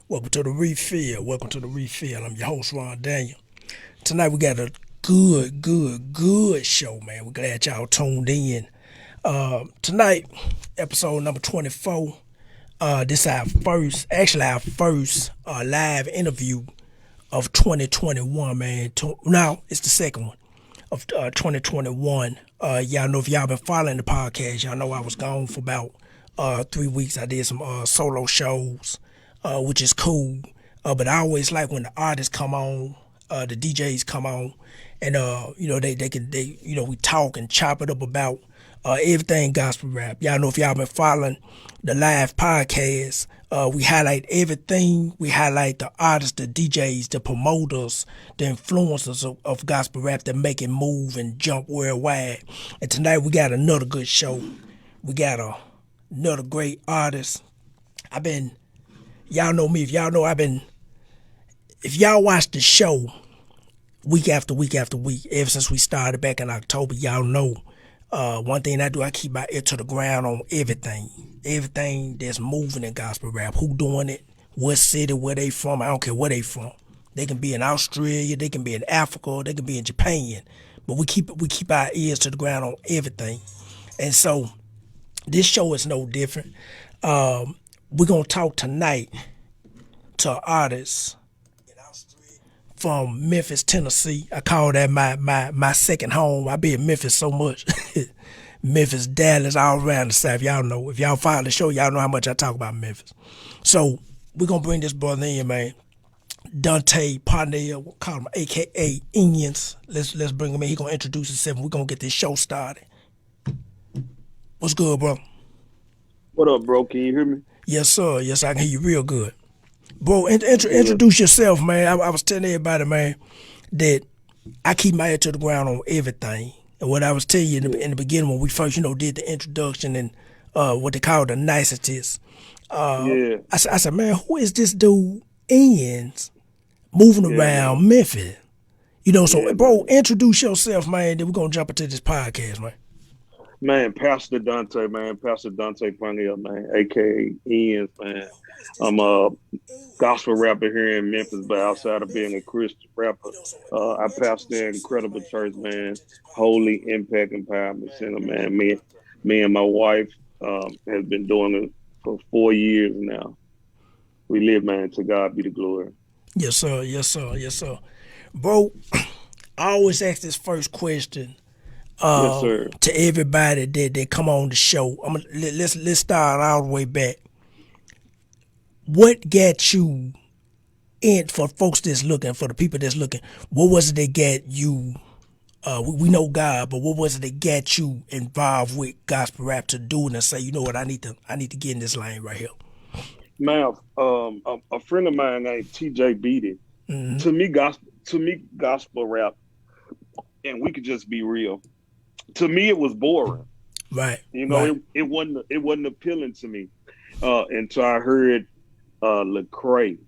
Welcome to the Refill. Welcome to the Refill. I'm your host, Ron Daniel. Tonight we got a good show, man. We're glad y'all tuned in. Tonight, episode number 24. This is our first live interview of 2021, man. Now it's the second one of 2021. Y'all know if y'all been following the podcast, y'all know I was gone for about 3 weeks. I did some solo shows, which is cool. But I always like when the artists come on, the DJs come on, and we talk and chop it up about everything gospel rap. Y'all know if y'all been following the live podcast, we highlight everything. We highlight the artists, the DJs, the promoters, the influencers of gospel rap that make it move and jump worldwide. And tonight we got another good show. We got another great artist. Y'all know me. If y'all watch the show week after week after week, ever since we started back in October, y'all know one thing I do, I keep my ear to the ground on everything that's moving in gospel rap. Who doing it? What city? Where they from? I don't care where they from. They can be in Australia. They can be in Africa. They can be in Japan. But we keep our ears to the ground on everything. And so this show is no different. We're gonna talk tonight to artists from Memphis, Tennessee. I call that my second home. I be in Memphis so much. Memphis, Dallas, all around the South. Y'all know. If y'all follow the show, y'all know how much I talk about Memphis. So we're gonna bring this brother in, man. Dante Parnell, we'll call him AKA ENZ. Let's bring him in. He gonna introduce himself and we're gonna get this show started. What's good, bro? What up, bro? Can you hear me? Yes, sir. Yes, I can hear you real good. Bro, introduce yourself, man. I was telling everybody, man, that I keep my ear to the ground on everything. And what I was telling you in the beginning when we first, did the introduction and what they call the niceties. I said, man, who is this dude, ENZ, moving around Memphis? So, bro, introduce yourself, man, then we're going to jump into this podcast, man. Man, Pastor Dante Parnell, man, a.k.a. ENZ, man. I'm a gospel rapper here in Memphis, but outside of being a Christian rapper, I pastor an incredible church, man, Holy Impact Empowerment Center, man. Me and my wife have been doing it for 4 years now. We live, man, to God be the glory. Yes, sir. Yes, sir. Yes, sir. Bro, I always ask this first question. Yes, sir. To everybody that come on the show, let's start all the way back. What got you in, for folks that's looking, for the people that's looking? What was it that got you? We know God, but what was it that got you involved with gospel rap to do it and say, you know what, I need to get in this lane right here? Man, a friend of mine named TJ Beatty. Mm-hmm. To me, gospel rap, and we could just be real. To me, it was boring. Right. Right. It wasn't appealing to me until I heard Lecrae,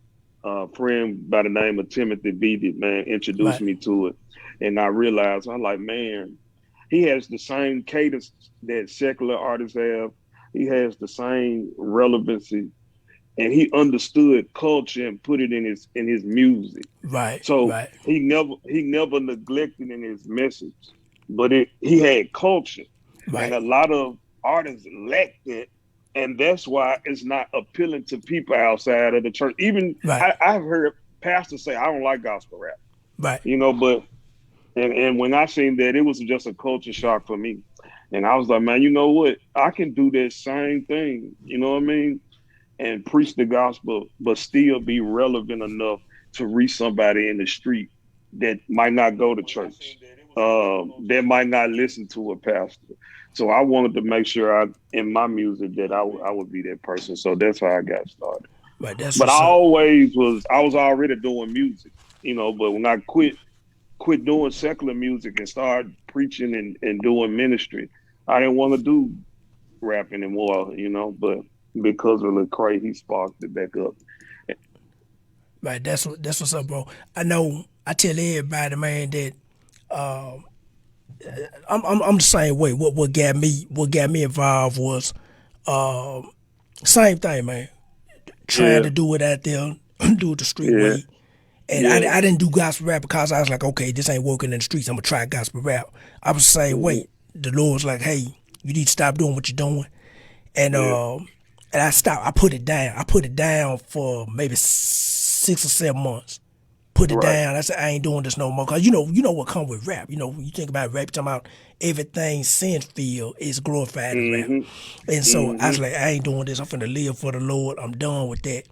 a friend by the name of Timothy Beatty, man, introduced me to it, and I realized I'm like, man, he has the same cadence that secular artists have. He has the same relevancy, and he understood culture and put it in his music. Right. So right. he never neglected in his message. But he had culture, right. And a lot of artists lacked it, and that's why it's not appealing to people outside of the church. Even I've heard pastors say, I don't like gospel rap, right? But and when I seen that, it was just a culture shock for me, and I was like, man, you know what? I can do that same thing, you know what I mean, and preach the gospel, but still be relevant enough to reach somebody in the street that might not go to church. That might not listen to a pastor. So I wanted to make sure in my music that I would be that person. So that's how I got started. Right, but I was already doing music, but when I quit doing secular music and started preaching and doing ministry, I didn't want to do rap anymore, but because of Lecrae, he sparked it back up. Right, that's what's up, bro. I know I tell everybody, man, that I'm the same way. What got me involved was same thing, man. Trying to do it out there, do it the street Yeah. way. And Yeah. I didn't do gospel rap because I was like, okay, this ain't working in the streets. I'm gonna try gospel rap. I was the same way. The Lord's like, hey, you need to stop doing what you're doing. And I stopped. I put it down. I put it down for maybe 6 or 7 months. Put it down. I said, I ain't doing this no more. Cause you know what come with rap. You know, when you think about rap, you're talking about everything sin feel is glorified in rap. And so I was like, I ain't doing this. I'm finna live for the Lord. I'm done with that.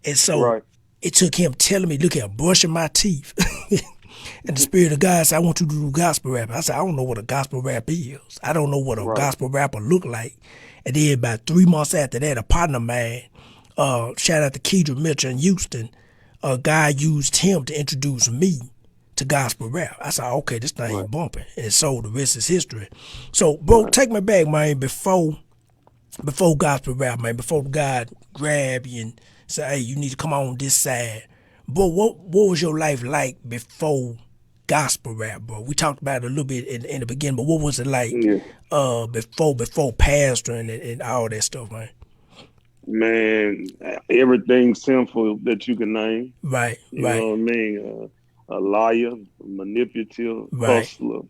And so it took him telling me, look here, brushing my teeth. And the Spirit of God said, I want you to do gospel rap. I said, I don't know what a gospel rap is. I don't know what a gospel rapper look like. And then about 3 months after that, a partner of mine, shout out to Kedra Mitchell in Houston, a guy used him to introduce me to gospel rap. I said, okay, this thing ain't bumping. And so the rest is history. So, bro, take me back, man, before gospel rap, man, before God grab you and say, hey, you need to come on this side. But what was your life like before gospel rap, bro? We talked about it a little bit in the beginning, but what was it like before pastoring and all that stuff, man? Man, everything sinful that you can name. Right, you know what I mean? A liar, manipulative, hustler,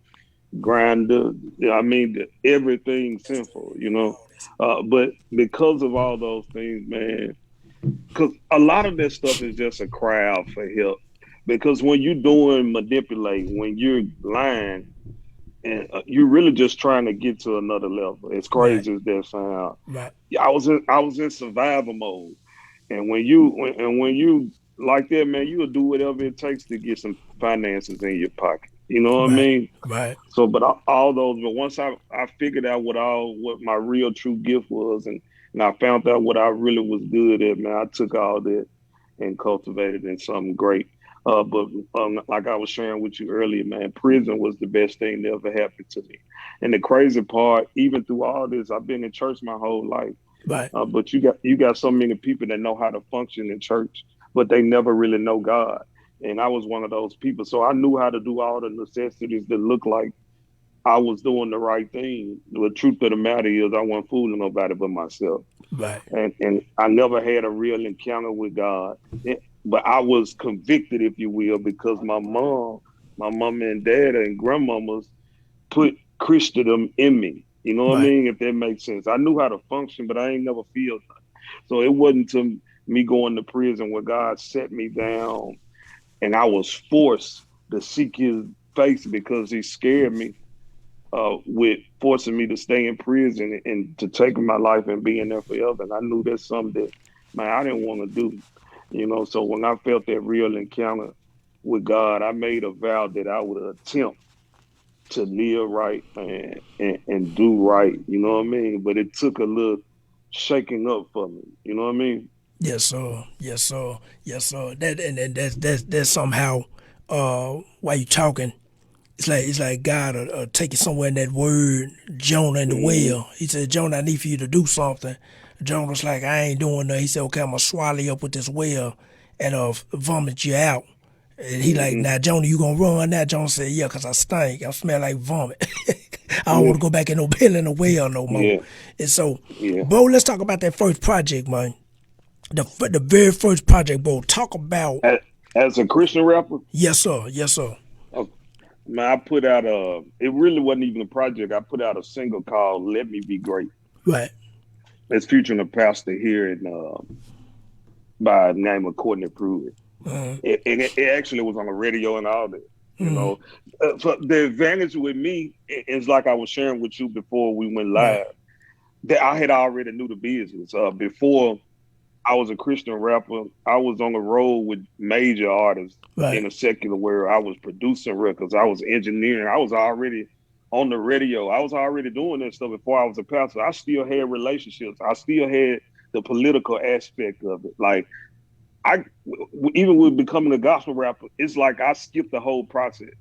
grinder. I mean, everything sinful, you know. But because of all those things, man, because a lot of that stuff is just a cry out for help. Because when you're doing manipulating, when you're lying, and you're really just trying to get to another level. As crazy as that sounds, I was in survival mode, and when you like that, man, you'll do whatever it takes to get some finances in your pocket. You know what I mean? Right. So, but all those, but once I figured out what my real true gift was, and I found out what I really was good at, man, I took all that and cultivated in something great. But like I was sharing with you earlier, man, prison was the best thing that ever happened to me. And the crazy part, even through all this, I've been in church my whole life. Right. But you got so many people that know how to function in church, but they never really know God. And I was one of those people. So I knew how to do all the necessities that looked like I was doing the right thing. The truth of the matter is I wasn't fooling nobody but myself. Right. And I never had a real encounter with God. But I was convicted, if you will, because my mom and dad and grandmamas put Christendom in me. You know what I mean? If that makes sense. I knew how to function, but I ain't never feel nothing. So it wasn't to me going to prison where God set me down and I was forced to seek his face because he scared me with forcing me to stay in prison and to take my life and being there forever. And I knew that's something that, man, I didn't want to do. You know, so when I felt that real encounter with God, I made a vow that I would attempt to live right and do right. You know what I mean? But it took a little shaking up for me. You know what I mean? Yes, sir. Yes, sir. Yes, sir. That's somehow while you talking, it's like God take you somewhere in that word, Jonah in the well. He said, Jonah, I need for you to do something. Jonah's like, I ain't doing that. He said, okay, I'm gonna swallow you up with this well and vomit you out. And he like, now Jonah, you gonna run now? Jonah said, yeah, cause I stink. I smell like vomit. I don't want to go back in no belly in the well no more. Yeah. And so, bro, let's talk about that first project, man. The very first project, bro. Talk about as a Christian rapper. Yes, sir. Yes, sir. Man, I put out it really wasn't even a project. I put out a single called Let Me Be Great. Right. It's featuring a pastor here in by the name of Courtney Pruitt. It actually was on the radio and all that. You know, so the advantage with me is like I was sharing with you before we went live, that I had already knew the business. Before I was a Christian rapper, I was on the road with major artists in the secular world. I was producing records. I was engineering. I was already on the radio. I was already doing that stuff before I was a pastor. I still had relationships. I still had the political aspect of it. Like, even with becoming a gospel rapper, it's like I skipped the whole process.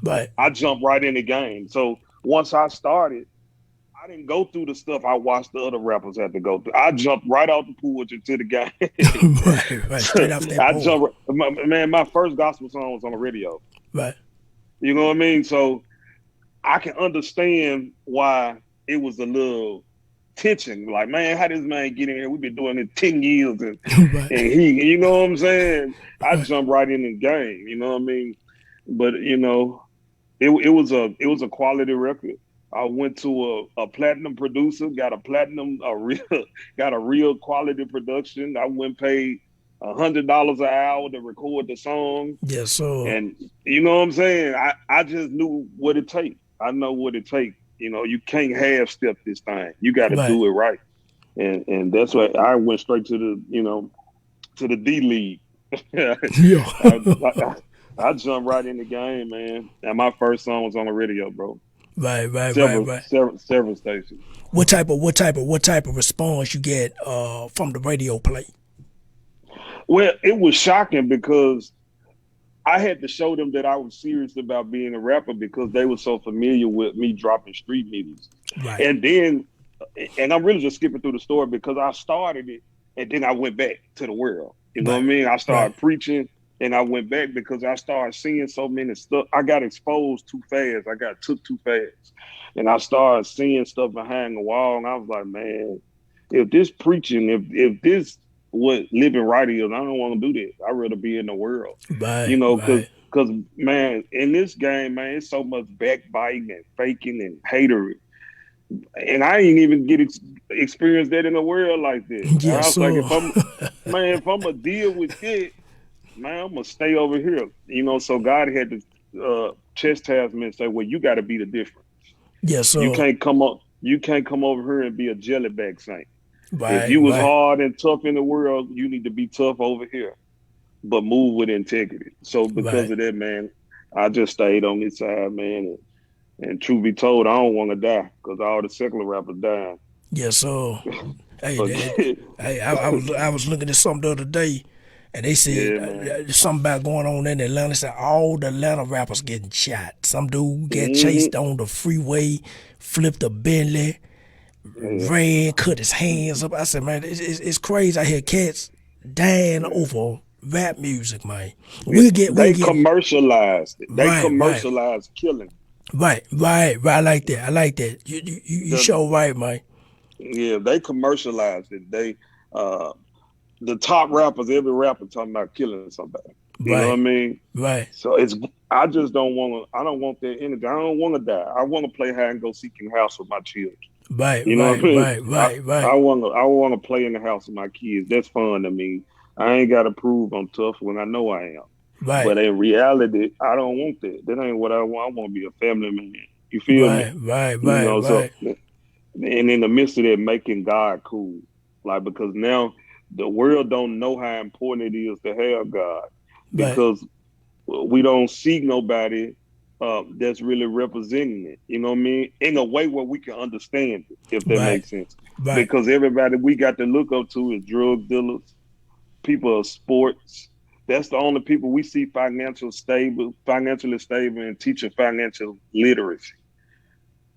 Right. I jumped right in the game. So once I started, I didn't go through the stuff I watched the other rappers have to go through. I jumped right out the porch into the game. right. Straight off that my first gospel song was on the radio. Right. You know what I mean? So I can understand why it was a little tension. Like, man, how this man get in here? We've been doing it 10 years, and Right. and he, you know what I'm saying? I Right. jumped right in the game. You know what I mean? But it was a quality record. I went to a platinum producer, got got a real quality production. I went paid $100 an hour to record the song, Yes, sir. and you know what I'm saying. I just knew what it takes. I know what it takes. You can't half step this thing. You got to Right. do it right, and that's why I went straight to the D League. I, Yeah. I, I jumped right in the game, man. And my first song was on the radio, bro. Right. Right. Right. Several, Right. several, several stations. What type of response you get from the radio play? Well, it was shocking because I had to show them that I was serious about being a rapper because they were so familiar with me dropping street music. Right. And then, and I'm really just skipping through the story because I started it and then I went back to the world. You know what I Right. mean? I Right. started preaching and I went back because I started seeing so many stuff. I got exposed too fast. I got took too fast. And I started seeing stuff behind the wall. And I was like, man, if this preaching, if this what living right is, I don't want to do that. I'd rather be in the world. Right. Because Right. man, in this game, man, it's so much backbiting and faking and hatery, and I ain't even experience that in the world like that. And I Yes, was like, sir. if I'm gonna deal with it, man, I'm gonna stay over here. So God had to chastise me and say, well, you got to be the difference. Yes, You sir. can't come up. You can't come over here and be a jellyback saint. If Right. you was Right. hard and tough in the world, you need to be tough over here, but move with integrity. So because Right. of that, man, I just stayed on this side, man. And truth be told, I don't want to die because all the secular rappers dying. Yes, sir. Hey, But I was looking at something the other day, and they said yeah, man. something about going on in Atlanta. They said all the Atlanta rappers getting shot. Some dude get Hmm. chased on the freeway, flipped a Bentley, Yeah, ran, cut his hands up. I said, man, it's crazy. I hear cats dying yeah. over rap music, man. Yeah. We'll They get commercialized it. They right, right, commercialized killing. right, right, right. I like that. I like that. You The show right, man. Yeah, they commercialized it. Uh the top rappers, every rapper talking about killing somebody. You know what I Right, mean? right, So I just don't want to. I don't want that energy. I don't want to die. I want to play hide and go seek in the house with my children. right, You know what right, I mean? right, I right, I right, want to I want to play in the house with my kids. That's fun to me. I ain't got to prove I'm tough when I know I am. right. But in reality, I don't want that. That ain't what I want. I want to be a family man. You feel me? Right, right, You right, know. So, right, and in the midst of that, making God cool, like because now the world don't know how important it is to have God right, because we don't see nobody that's really representing it. You know what I mean? In a way where we can understand it, if that right, makes sense. right, Because everybody we got to look up to is drug dealers, people of sports. That's the only people we see financially stable, and teaching financial literacy.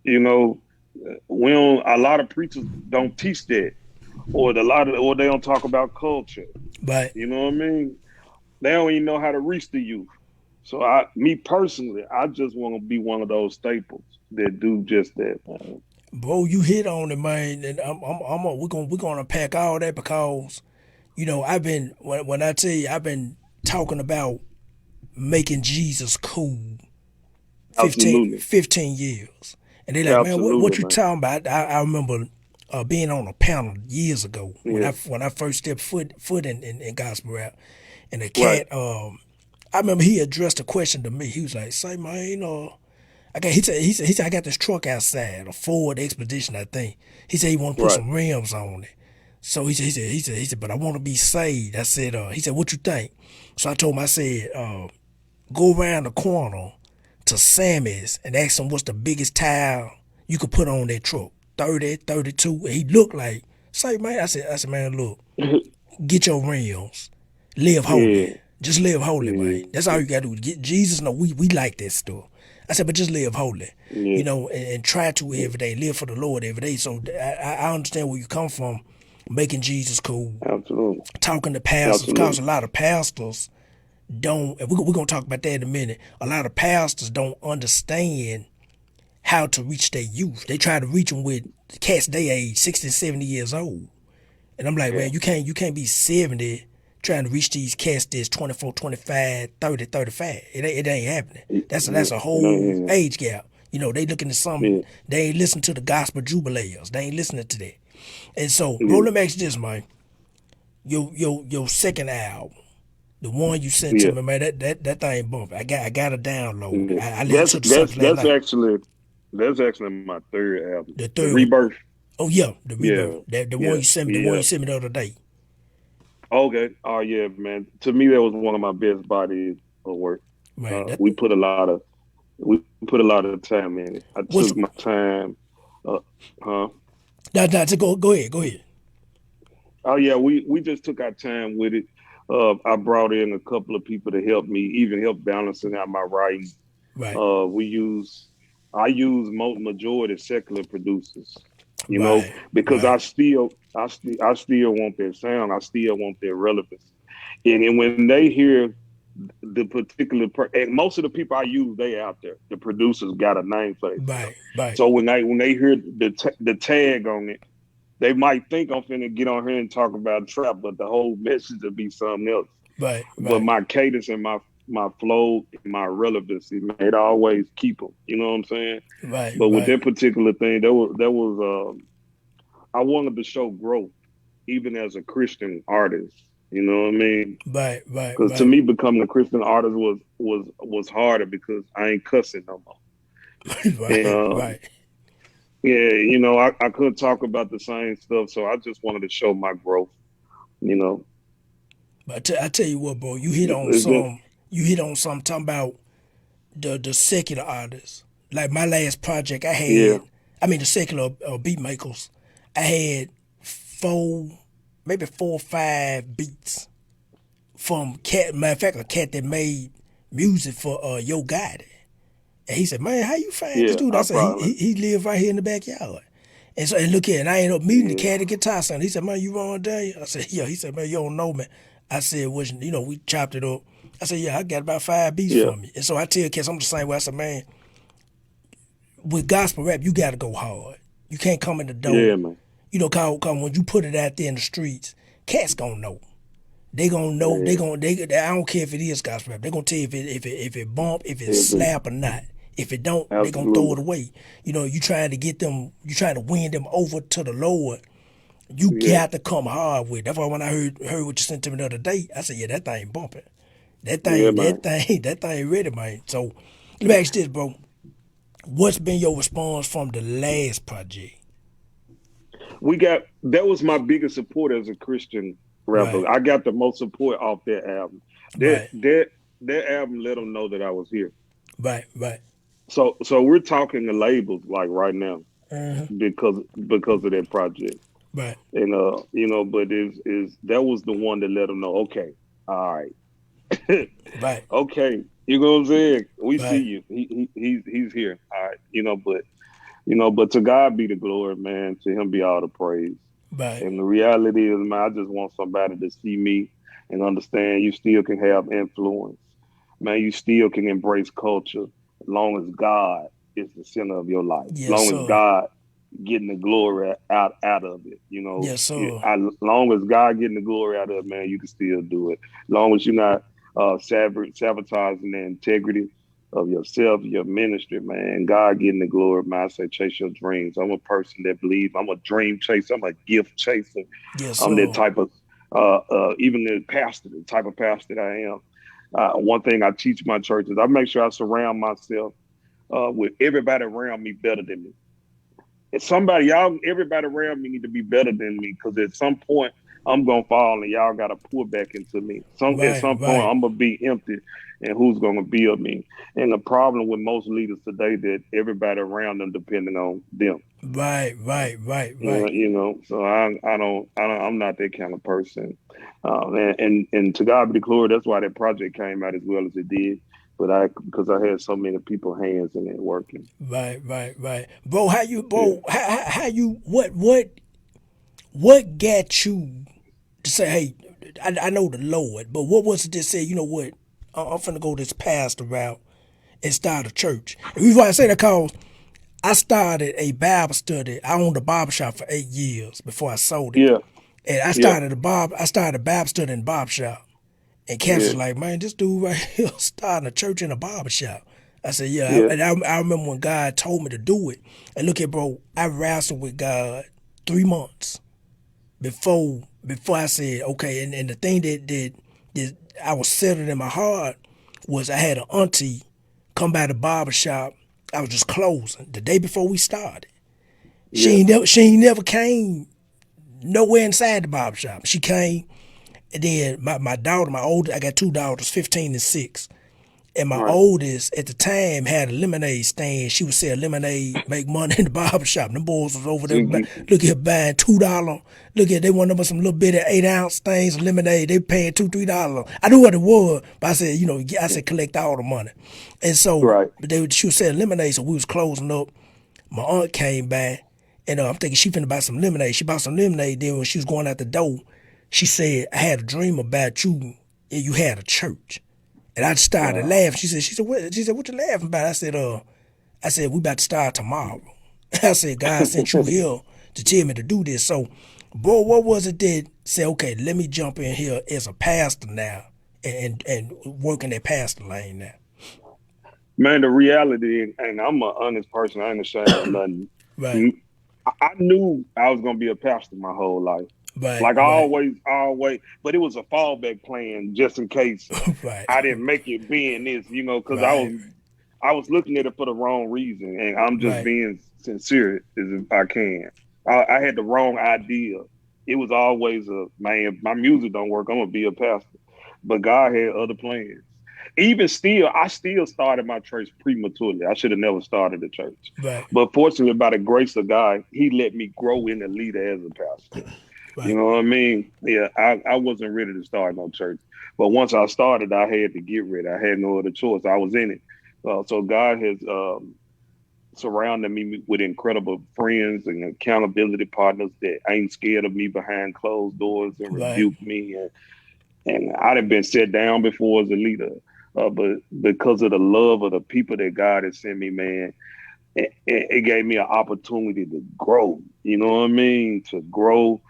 You know, we don't. A lot of preachers don't teach that, or they don't talk about culture. right. You know what I mean? They don't even know how to reach the youth. So me personally, I just want to be one of those staples that do just that, man. Bro, you hit on it, man, and we're gonna pack all that because I've been when I tell you I've been talking about making Jesus cool 15, Absolutely, 15 years, and they like, man, what absolutely, you man. talking about? I remember being on a panel years ago when Yeah, I first stepped foot in gospel rap, and the right, cat I remember he addressed a question to me. He was like, "Say, man, he said I got this truck outside, a Ford Expedition, I think." He said he want to put right. some rims on it. So he said, but I want to be saved. I said, he said, what you think? So I told him, I said, go around the corner to Sammy's and ask him what's the biggest tire you could put on that truck. 30, 32. And he looked like, say, man, I said, man, look, get your rims. Live Yeah, holy. Just live holy, man. yeah, That's all you gotta do. Get Jesus know we like that stuff. I said, but just live holy, yeah. and try to every day, live for the Lord every day. So I understand where you come from, making Jesus cool, Absolutely, talking to pastors, because absolutely. a lot of pastors don't, and we're going to talk about that in a minute, a lot of pastors don't understand how to reach their youth. They try to reach them with cats they age 60, 70 years old. And I'm like, man, you can't be 70 trying to reach these cats that's 24, 25, 30, 35. It ain't happening. That's a whole age gap. You know, they looking at something. They ain't listening to the gospel jubilees. They ain't listening to that. And so, bro, let me ask you this, man. Your second album, the one you sent to me, man, that thing bumping. I got a download. I listened to something last night. That's actually my third album. The third Rebirth. Oh yeah, the Rebirth. The one you sent me. The one you sent me the other day. Okay. Oh yeah, man. To me, that was one of my best bodies of work. Right. We put a lot of time in it. I took my time. Go ahead. Oh yeah, we just took our time with it. I brought in a couple of people to help me, even help balancing out my writing. Right. I use majority secular producers, you know, because I still want that sound. I still want that relevance. And when they hear the particular, and most of the people I use, they out there. The producers got a name for it. Right. So when they hear the tag on it, they might think I'm finna get on here and talk about trap, but the whole message will be something else. Right. But my cadence and my flow and my relevancy, man, it always keep them. You know what I'm saying? Right. But with that particular thing, there was I wanted to show growth, even as a Christian artist. You know what I mean? Right. Because to me, becoming a Christian artist was harder because I ain't cussing no more. Right. Yeah, you know, I couldn't talk about the same stuff, so I just wanted to show my growth, you know. But I tell you what, bro, you hit on something talking about the secular artists. Like my last project, I had, the secular beat makers, I had 4 or 5 beats from a cat that made music for Yo Gotti. And he said, man, how you find this dude? I said, he live right here in the backyard. And so, and look here, and I ended up meeting the cat at Guitar Center. He said, man, you Ron Daniel? I said, yeah. He said, man, you don't know me. I said, we chopped it up. I said, yeah, I got about 5 beats from me. And so I tell cats, I'm the same way. I said, man, with gospel rap, you got to go hard. You can't come in the door. Yeah, man. You know, cause when you put it out there in the streets, cats gonna know. They gonna know. I don't care if it is gospel rap. They gonna tell you if it bump, if it slap or not. If it don't, they gonna throw it away. You know, you trying to win them over to the Lord. You got to come hard with it. That's why when I heard what you sent to me the other day, I said, yeah, that thing bumping. That thing ready, man. So let me ask you this, bro. What's been your response from the last project? That was my biggest support as a Christian rapper. Right. I got the most support off that album. That album let them know that I was here. Right. So we're talking the labels like right now because of that project. Right. And you know, but that was the one that let them know, okay, all right. Right. Okay. You know what I'm saying? We see you. He's here. All right. But to God be the glory, man. To him be all the praise. Right. And the reality is, man, I just want somebody to see me and understand you still can have influence. Man, you still can embrace culture as long as God is the center of your life. Yes, as long as God getting the glory out of it, you know. Yes, sir. As long as God getting the glory out of it, man, you can still do it. As long as you're not sabotaging the integrity of yourself, your ministry, man. God getting the glory, man. I say chase your dreams. I'm a person that believes. I'm a dream chaser. I'm a gift chaser. Yes, I'm that type of, even the type of pastor that I am. One thing I teach my churches, I make sure I surround myself with everybody around me better than me. If everybody around me need to be better than me, because at some point I'm gonna fall and y'all gotta pour back into me. At some point I'm gonna be empty, and who's gonna build me? And the problem with most leaders today that everybody around them depending on them. Right. You know, so I'm not that kind of person. And to God be the glory. That's why that project came out as well as it did. But because I had so many people's hands in it working. Right. Bro, what got you to say, hey, I know the Lord, but what was it that said, you know what, I'm finna go this pastor route and start a church? And the reason why I say that, cause I started a Bible study. I owned a barber shop for 8 years before I sold it. Yeah, And I yeah, started a Bible study in the barber shop. And Cass yeah, was like, man, this dude right here starting a church in a barber shop. I said, yeah. yeah. I remember when God told me to do it. And look at, bro, I wrestled with God 3 months before I said, okay. And the thing that I was settled in my heart was I had an auntie come by the barber shop. I was just closing the day before we started. Yeah. She ain't never came nowhere inside the barber shop. She came, and then my daughter, I got two daughters, 15 and 6. And my Right. oldest at the time had a lemonade stand. She would sell lemonade, make money in the barber shop. Them boys was over there, look at buying $2. Look at, they wanted them some little bitty 8-ounce things of lemonade. They paying $2, $3. I knew what it was, but I said, I said collect all the money. And so Right. she was selling lemonade, so we was closing up. My aunt came by, and I'm thinking she finna buy some lemonade. She bought some lemonade. Then when she was going out the door, she said, I had a dream about you, and you had a church. And I just started Wow. laughing. She said, what you laughing about? I said, we about to start tomorrow. I said, God sent you here to tell me to do this. So, boy, what was it that said, okay, let me jump in here as a pastor now and work in that pastor lane now? Man, the reality, and I'm an honest person. I ain't ashamed of nothing. Right, I knew I was gonna be a pastor my whole life. right, Like I right, always, but it was a fallback plan just in case right, I didn't make it being this, because right, I was looking at it for the wrong reason, and I'm just right, being sincere as if I can. I had the wrong idea. It was always man, my music don't work. I'm gonna be a pastor, but God had other plans. Even still, I still started my church prematurely. I should have never started the church, right, but fortunately, by the grace of God, He let me grow in the leader as a pastor. You right, know what I mean? Yeah, I wasn't ready to start no church. But once I started, I had to get ready. I had no other choice. I was in it. So God has surrounded me with incredible friends and accountability partners that ain't scared of me behind closed doors and right, rebuke me. And I'd have been set down before as a leader. But because of the love of the people that God has sent me, man, it gave me an opportunity to grow. You know what I mean? To grow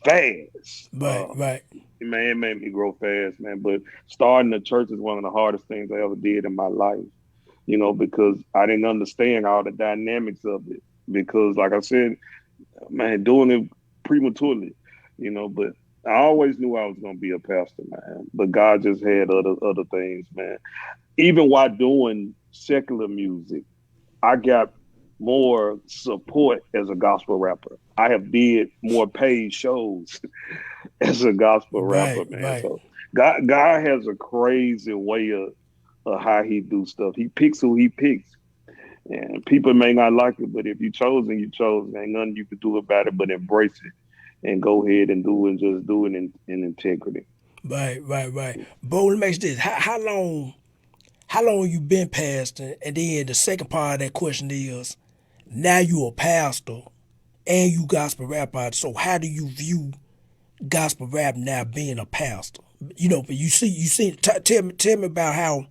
fast. right, right, Man, it made me grow fast, man. But starting the church is one of the hardest things I ever did in my life, because I didn't understand all the dynamics of it. Because, like I said, man, doing it prematurely, but I always knew I was going to be a pastor, man. But God just had other things, man. Even while doing secular music, I got more support as a gospel rapper. I have did more paid shows as a gospel rapper, right, man. right. So God has a crazy way of how He do stuff. He picks who He picks, and people may not like it, but if you chosen, you chosen. Ain't nothing you can do about it but embrace it and go ahead and do it. And just do it in integrity. Right, right, right. Bo, let me ask you this. How long you been pastor? And then the second part of that question is, now you a pastor and you gospel rap artist. So how do you view gospel rap now being a pastor? But tell me about how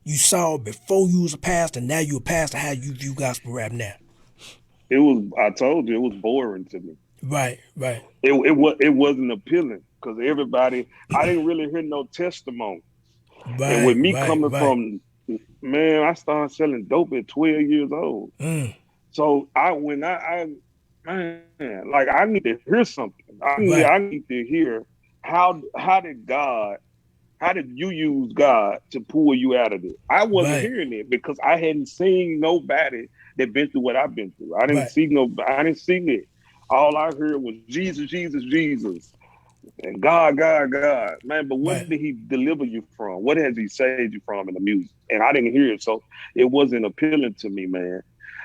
you saw it before you was a pastor, now you a pastor, how you view gospel rap now. I told you, it was boring to me. Right, right, It wasn't appealing because I didn't really hear no testimony. And with right, me right, coming right. from, man, I started selling dope at 12 years old. Mm, So man, like I need to hear something. right, I need to hear how how did you use God to pull you out of it? I wasn't right, hearing it because I hadn't seen nobody that been through what I've been through. right, I didn't see it. All I heard was Jesus, Jesus, Jesus. And God, God, God, man. But what right. did He deliver you from? What has He saved you from in the music? And I didn't hear it, so it wasn't appealing to me, man.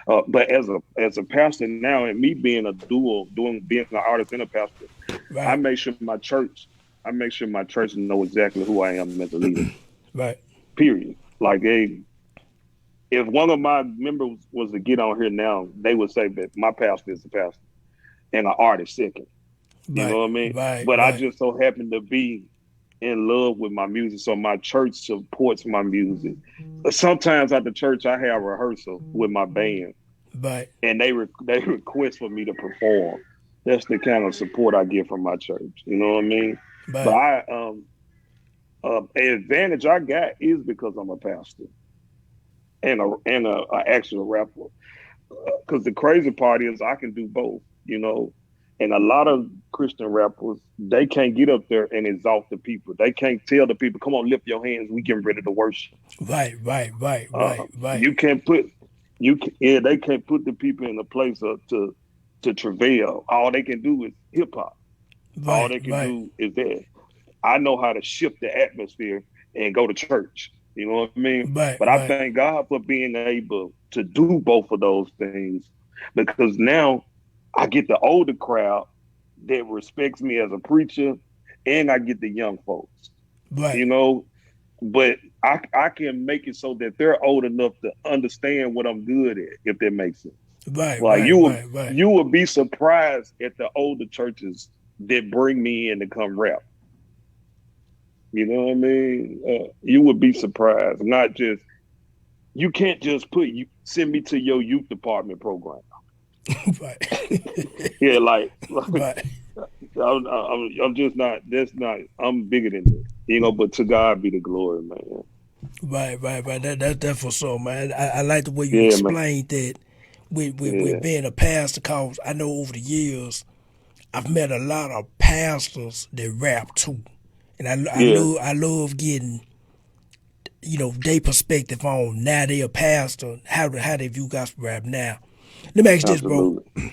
But as a pastor now, and me being a dual, being an artist and a pastor, I Right, make sure my church, know exactly who I am as a leader. right, Period. Like if one of my members was to get on here now, they would say that my pastor is the pastor and an artist second. You know right, what I mean? right, But I right, just so happen to be in love with my music, so my church supports my music. Sometimes at the church, I have rehearsal with my band, Right. and they request for me to perform. That's the kind of support I get from my church. You know what I mean? But Right. I an advantage I got is because I'm a pastor and a actual rapper. Because the crazy part is I can do both. You know, and a lot of Christian rappers, they can't get up there and exalt the people. They can't tell the people, "Come on, lift your hands. We getting ready to worship." Right. Right. Right. Uh, Right. Right. you can't put yeah, they can't put the people in a place of to travail. All they can do is hip hop. All Right. they can Right. do is that. I know how to shift the atmosphere and go to church. You know what I mean? Right. But I Right. thank God for being able to do both of those things because now I get the older crowd that respects me as a preacher, and I get the young folks. You Right. know, but I can make it so that they're old enough to understand what I'm good at, if that makes sense. Right. Like Right. Right. Right. you will be surprised at the older churches that bring me in to come rap. You know what I mean? You would be surprised. Not just you can't just put you send me to your youth department program. Right. Yeah, like Right. I'm just not. That's not. I'm bigger than that. You know, but to God be the glory, man. Right, right, right. That's for sure, man. I like the way you Yeah, man. explained that with Yeah, being a pastor, cause I know over the years I've met a lot of pastors that rap too, and yeah, I love getting their perspective on now they a pastor, how they view gospel rap now. Let me ask you this, bro. absolutely.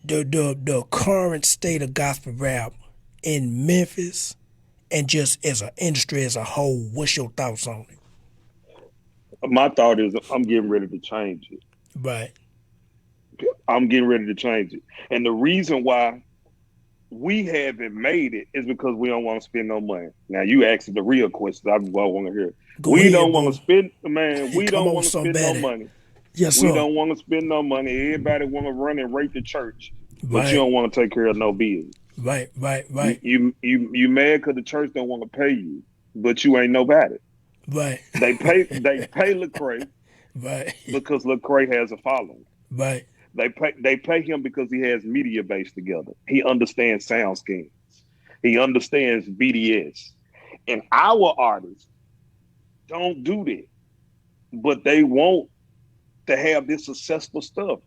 The current state of gospel rap in Memphis and just as an industry as a whole, what's your thoughts on it? My thought is I'm getting ready to change it. Right. I'm getting ready to change it, and the reason why we haven't made it is because we don't want to spend no money. Now you asked the real question. I want to hear. Go We ahead, don't want to bro. spend, man. We Come don't on, want to spend no somebody. money. Yes, We sir. don't want to spend no money. Everybody want to run and rape the church, but you Right, don't want to take care of no bills. right, right, You right, you mad because the church don't want to pay you, but you ain't nobody. right, They pay Lecrae right, because Lecrae has a following. right, They pay him because he has media base together. He understands sound schemes. He understands BDS. And our artists don't do that, but they want to have this successful stuff.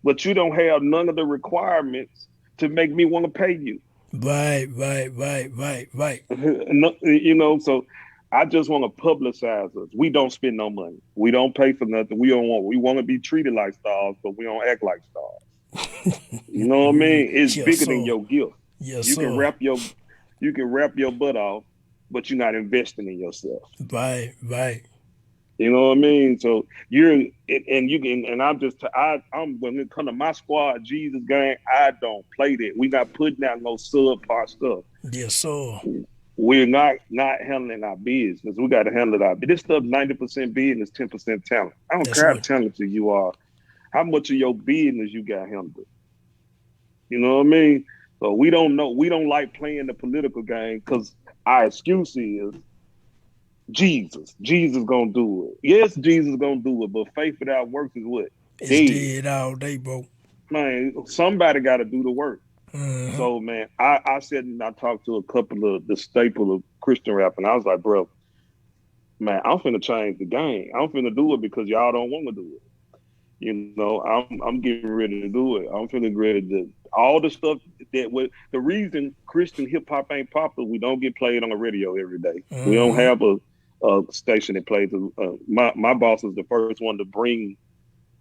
But you don't have none of the requirements to make me want to pay you. right, right, right, right, right, You know, so I just want to publicize us. We don't spend no money. We don't pay for nothing. We want to be treated like stars, but we don't act like stars. You know what I mean? It's yes, bigger than sir. your gift. Yes, You can sir. rap your you can rap your butt off, but you're not investing in yourself. Right, right, You know what I mean? So and you can and I'm when it come to my squad, Jesus gang, I don't play that. We not putting out no subpar stuff. yes, sir. We're not handling our business. We got to handle our this stuff 90% business, 10% talent. I don't That's care how what. talented you are, how much of your business you got handled. You know what I mean? So we don't know. We don't like playing the political game because our excuse is Jesus. Jesus gonna do it. Yes, Jesus gonna do it, but faith without works is what? It's Dead. dead all day, bro. Man, somebody got to do the work. Mm-hmm. So man, I said and I talked to a couple of the staple of Christian rap, and I was like, bro, man, I'm finna change the game. I'm finna do it because y'all don't want to do it. You know, I'm getting ready to do it. I'm feeling ready to all the stuff that the reason Christian hip hop ain't popular. We don't get played on the radio every day. We don't Mm-hmm. have a station that plays. My boss is the first one to bring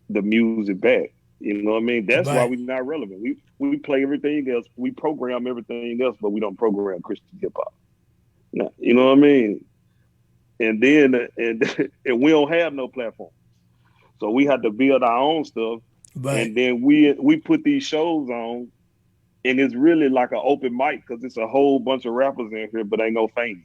the music back. You know what I mean? That's why Right, we're not relevant. We play everything else. We program everything else, but we don't program Christian hip hop. You know what I mean? And then and we don't have no platform. So we had to build our own stuff, right. and then we put these shows on, and it's really like an open mic because it's a whole bunch of rappers in here, but ain't no fans.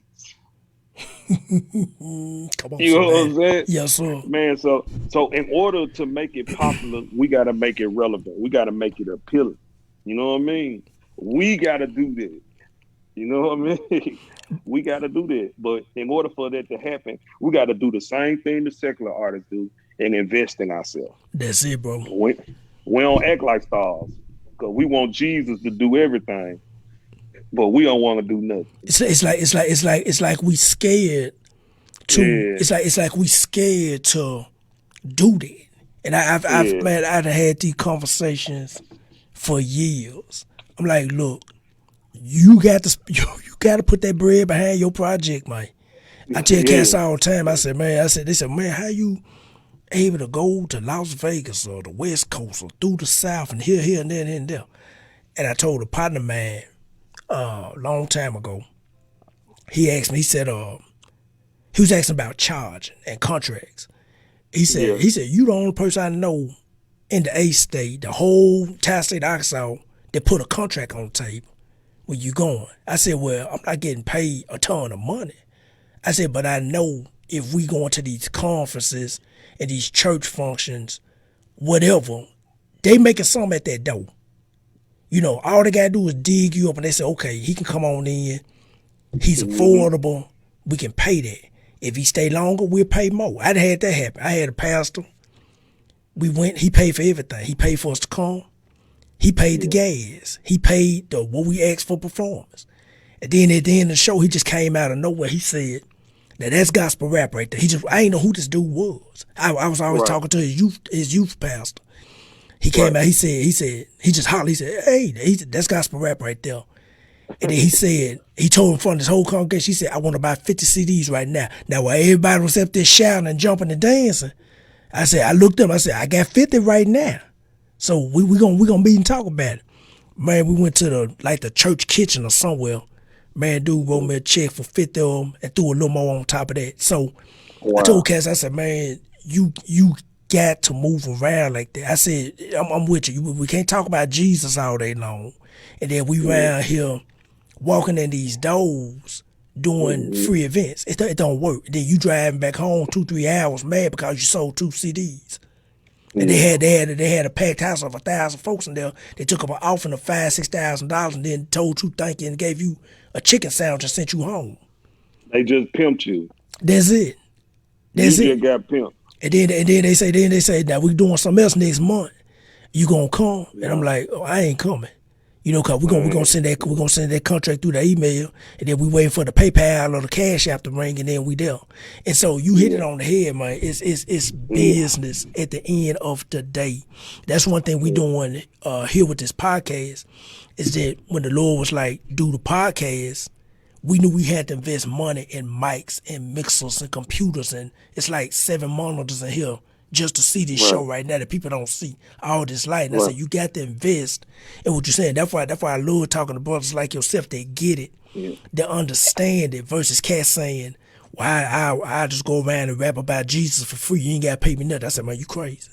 Come on, You know what somebody. I'm saying, Yes, sir. man? So in order to make it popular, we got to make it relevant. We got to make it appealing. You know what I mean? We got to do that. You know what I mean? We got to do that. But in order for that to happen, we got to do the same thing the secular artists do and invest in ourselves. That's it, bro. We don't act like stars because we want Jesus to do everything, but we don't want to do nothing. It's like we scared to. Yeah, It's like we scared to do that. And yeah, I've had these conversations for years. I'm like, look, you got to you got to put that bread behind your project, man. I tell cats yeah. all the time. I said, they said, man, how you able to go to Las Vegas or the West Coast or through the South and here and there and there. And I told a partner man a long time ago. He asked me. He said, he was asking about charging and contracts. He Yeah. said, you the only person I know in the A state, the whole entire state of Arkansas, that put a contract on the table where you going. I said, well, I'm not getting paid a ton of money. I said, but I know if we going to these conferences and these church functions, whatever, they making something at that door. You know, all they gotta do is dig you up and they say, okay, he can come on in, he's affordable, we can pay that. If he stay longer, we'll pay more. I'd had that happen. I had a pastor. We went, he paid for everything. He paid for us to come. He paid the gas. He paid the what we asked for performance. And then at the end of the show, he just came out of nowhere. He said, now that's gospel rap right there. I ain't know who this dude was. I was always talking to his youth pastor. He came out, he just hollered, he said, hey, that's gospel rap right there. And then he told in front of this whole congregation, he said, I want to buy 50 CDs right now. Now while everybody was up there shouting and jumping and dancing, I looked up, I said, I got 50 right now. So we gonna meet and talk about it. Man, we went to the church kitchen or somewhere. Man, dude wrote me a check for 50 of them and threw a little more on top of that. So I told Cass, I said, man, you got to move around like that. I said, I'm with you. We can't talk about Jesus all day long. And then we around here walking in these doors doing free events. It don't work. Then you driving back home 2-3 hours mad because you sold 2 CDs. And they had a packed house of 1,000 folks in there. They took up an offering of $5,000-$6,000 and then told you thank you and gave you a chicken sandwich and sent you home. They just pimped you. That's it. You just got pimped. And then they say now we doing something else next month. You gonna come? And I'm like, oh, I ain't coming. You know, cause we're gonna send that contract through the email, and then we waiting for the PayPal or the Cash App to ring, and then we there. And so you hit it on the head, man. It's business at the end of the day. That's one thing we doing here with this podcast is that when the Lord was like, do the podcast, we knew we had to invest money in mics and mixers and computers, and it's like 7 monitors in here just to see this show right now that people don't see, all this light. And I said, you got to invest in what you're saying. That's why I love talking to brothers like yourself. They get it. They understand it versus cats saying, well, I just go around and rap about Jesus for free. You ain't got to pay me nothing. I said, man, you crazy.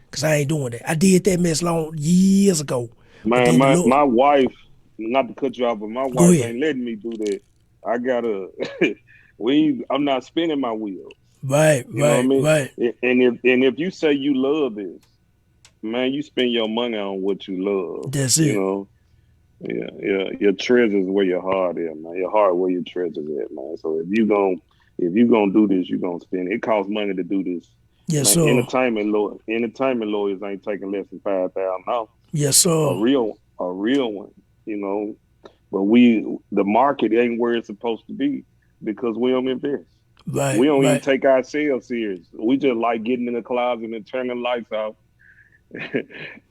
Because I ain't doing that. I did that mess years ago. Man, my wife, not to cut you off, but my wife ain't letting me do that. I gotta, I'm not spinning my wheels. Right, you know what I mean? Right. And if you say you love this, man, you spend your money on what you love. That's it. You know, yeah. Your treasures where your heart is, man. Your heart where your treasures at, man. So if you gonna do this, you gonna spend it. It costs money to do this. Yes, man, sir. Entertainment lawyers ain't taking less than $5,000. Yes, sir. A real one. You know, but the market ain't where it's supposed to be because we don't invest. Right, we don't even take ourselves serious. We just like getting in the closet and turning the lights off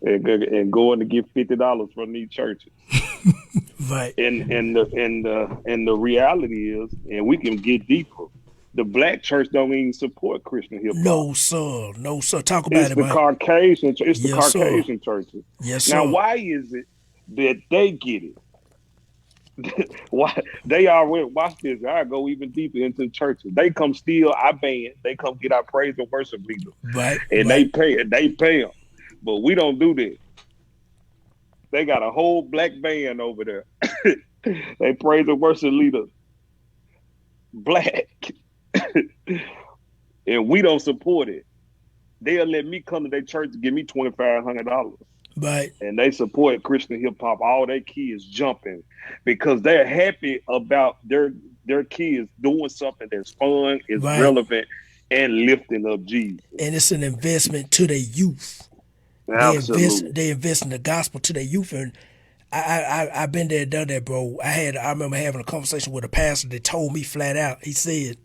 and going to get $50 from these churches. Right. And the reality is, and we can get deeper. The black church don't even support Christian hip hop. No, sir. Talk about it, man. It's the Caucasian churches. Yes, sir. Now, why is it that they get it? Why they already watch this? I go even deeper into the churches. They come steal our band. They come get our praise and worship leader, right? And they pay them, but we don't do that. They got a whole black band over there. They praise and worship leader, black, and we don't support it. They'll let me come to their church to give me $2,500. Right. And they support Christian hip hop. All their kids jumping because they're happy about their kids doing something that's fun, is relevant, and lifting up Jesus. And it's an investment to the youth. Absolutely. They invest in the gospel to their youth. And I've been there, done that, bro. I remember having a conversation with a pastor that told me flat out. He said,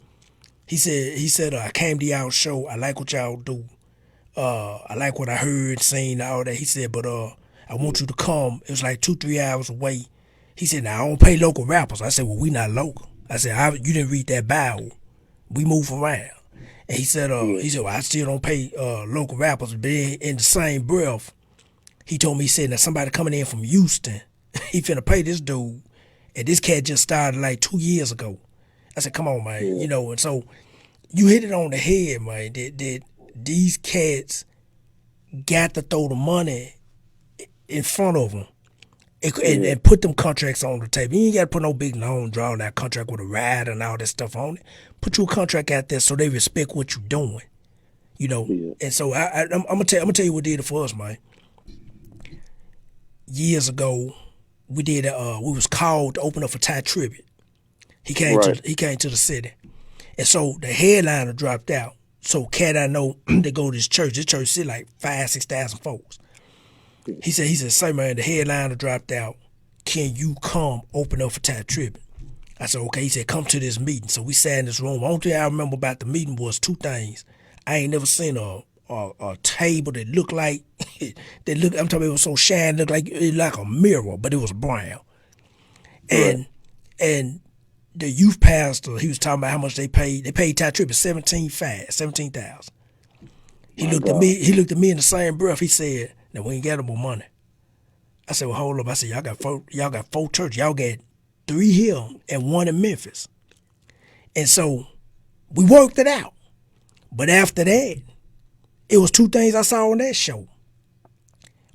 I came to y'all show. I like what y'all do. I like what I heard, seen, all that. He said, but I want you to come. It was like 2-3 hours away. He said, now I don't pay local rappers. I said, well, we not local. I said, you didn't read that Bible. We move around. And Yeah. well, I still don't pay local rappers. But in the same breath, he told me, he said, now somebody coming in from Houston, he finna pay this dude. And this cat just started like 2 years ago. I said, come on, man. Yeah. And so you hit it on the head, man, that these cats got to throw the money in front of them Yeah. and put them contracts on the table. You ain't got to put no big long drawn out contract with a ride and all that stuff on it. Put you a contract out there so they respect what you're doing, Yeah. And so I'm gonna tell you what did it for us, man. Years ago, we was called to open up for Ty Tribbett. He came Right. to the city, and so the headliner dropped out. So cat I know they go to this church. This church sit like 5,000-6,000 folks. He said, say man, the headliner dropped out. Can you come open up for Ty Tribbett? I said, okay. He said, come to this meeting. So we sat in this room. The only thing I remember about the meeting was two things. I ain't never seen a table that looked like I'm talking about, it was so shiny, looked like a mirror, but it was brown. Right. And the youth pastor, he was talking about how much they paid. They paid Ty Tribbett 17,000. He My looked at God. me. He looked at me in the same breath. He said, "Now we ain't got no more money." I said, "Well, hold up." I said, "Y'all got four churches. Y'all got 3 here and 1 in Memphis." And so we worked it out. But after that, it was 2 things I saw on that show.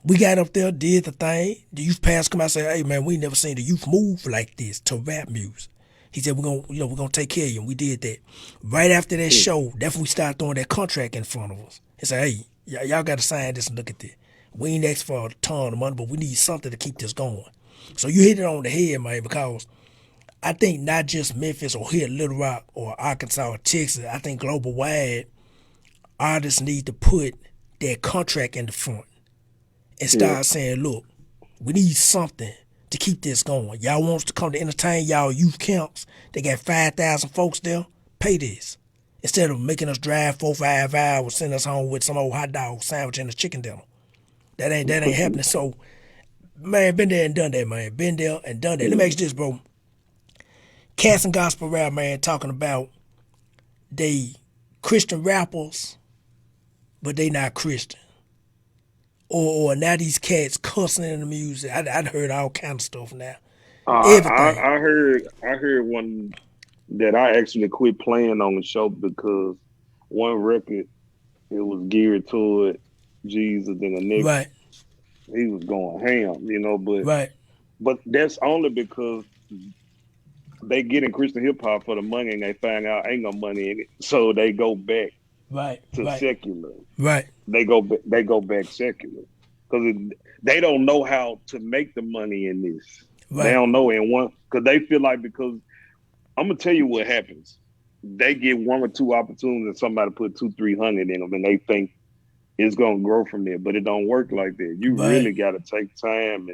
We got up there, did the thing. The youth pastor come out and said, "Hey man, we never seen the youth move like this to rap music." He said, we're gonna take care of you. And we did that. Right after that show, that's when we started throwing that contract in front of us. He said, "Hey, y'all got to sign this and look at this. We ain't asked for a ton of money, but we need something to keep this going." So you hit it on the head, man, because I think not just Memphis or here, Little Rock or Arkansas or Texas. I think global wide, artists need to put their contract in the front and Yeah. start saying, "Look, we need something to keep this going. Y'all wants to come to entertain y'all youth camps. They got 5,000 folks there. Pay this. Instead of making us drive 4-5 hours, send us home with some old hot dog sandwich and a chicken dinner. That ain't happening." So, man, been there and done that, man. Been there and done that. Let me ask you this, bro. Cats and gospel rap, man, talking about they Christian rappers, but they not Christian. Or now these cats cussing in the music. I'd heard all kind of stuff now. Everything. I heard one that I actually quit playing on the show because one record it was geared toward Jesus, and the next Right, he was going ham, right, but that's only because they get in Christian hip hop for the money and they find out ain't no money in it. So they go back right, to right, secular. right, They go back secular because they don't know how to make the money in this. They right, don't know in one because they feel like because I'm gonna tell you what happens. They get 1 or 2 opportunities and somebody put 200-300 in them and they think it's gonna grow from there, but it don't work like that. You right, really got to take time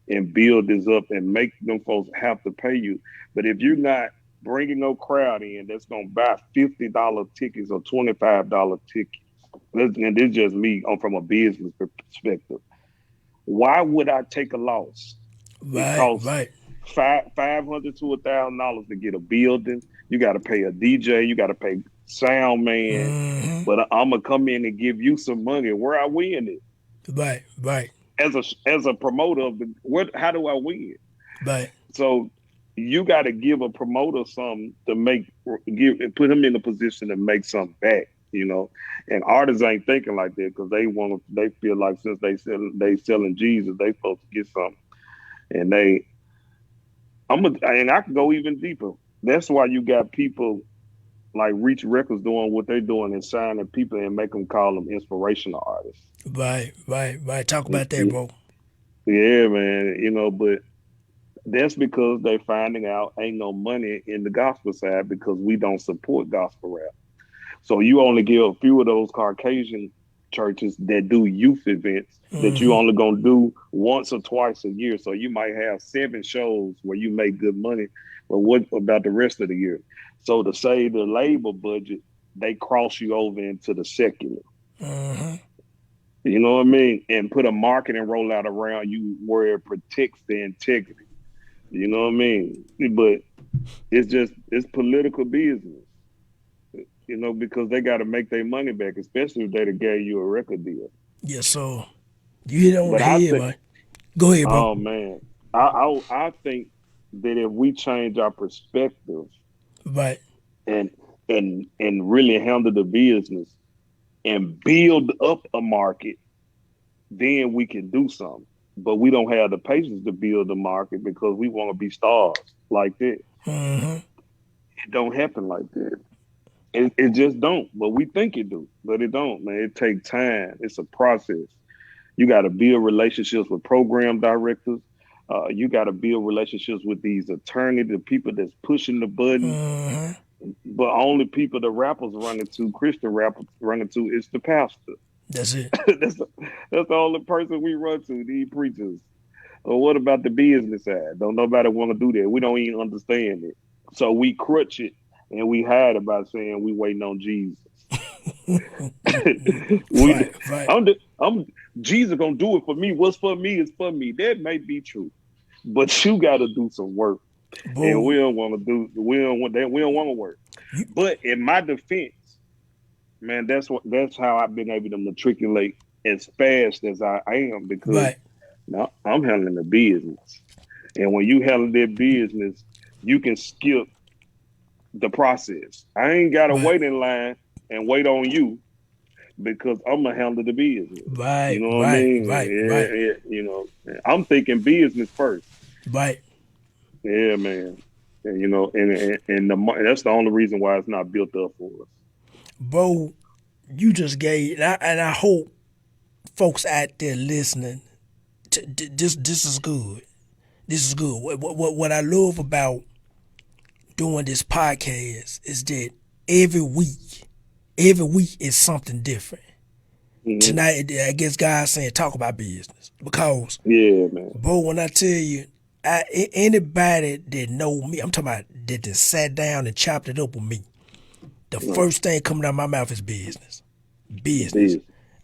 and build this up and make them folks have to pay you. But if you're not bringing no crowd in that's gonna buy $50 tickets or $25 tickets, and this is just me from a business perspective. Why would I take a loss? It right, costs right. $500 to $1,000 to get a building. You got to pay a DJ. You got to pay sound man. Mm-hmm. But I'm gonna come in and give you some money. Where I win it Right, right, as a promoter of the what? How do I win? right, So you got to give a promoter something to put him in a position to make something back. And artists ain't thinking like that because they feel like since they selling Jesus, they supposed to get something. And and I can go even deeper. That's why you got people like Reach Records doing what they're doing and signing people and make them call them inspirational artists. right, right, right. Talk Y- about that, y- bro. Yeah, man. But that's because they finding out ain't no money in the gospel side because we don't support gospel rap. So you only get a few of those Caucasian churches that do youth events that you only gonna do once or twice a year. So you might have 7 shows where you make good money, but what about the rest of the year? So to save the labor budget, they cross you over into the secular. You know what I mean? And put a marketing rollout around you where it protects the integrity. You know what I mean? But it's political business. You know, because they got to make their money back, especially if they gave you a record deal. Yes, so you hit on But the I head, think, man. Go ahead, bro. oh man, I think that if we change our perspective Right. and really handle the business and build up a market, then we can do something. But we don't have the patience to build the market because we want to be stars like that. It don't happen like that. It just don't. But we think it do, but it don't, man. It takes time. It's a process. You got to build relationships with program directors. You got to build relationships with these attorneys, the people that's pushing the button. But only people the rappers run into, Christian rappers run into, is the pastor. That's it. that's the only person we run to, these preachers. Well, what about the business side? Don't nobody want to do that. We don't even understand it. So we crutch it and we hide it by saying we waiting on Jesus. I'm Jesus gonna do it for me. What's for me is for me. That may be true, but you got to do some work, and we don't want to work. But in my defense, man, that's how I've been able to matriculate as fast as I am because now I'm handling the business, and when you handle that business, you can skip the process. I ain't got to wait in line and wait on you because I'm gonna handle the business. Right. You know what I mean? Right. You know, I'm thinking business first. Right. Yeah, man. And, you know, and that's the only reason why it's not built up for us. Bro, you just gave, and I hope folks out there listening, this is good. This is good. What I love about doing this podcast is that every week is something different. Tonight, I guess God's saying talk about business because, man, bro, when I tell you, anybody that know me, I'm talking about that sat down and chopped it up with me. The first thing coming out of my mouth is business.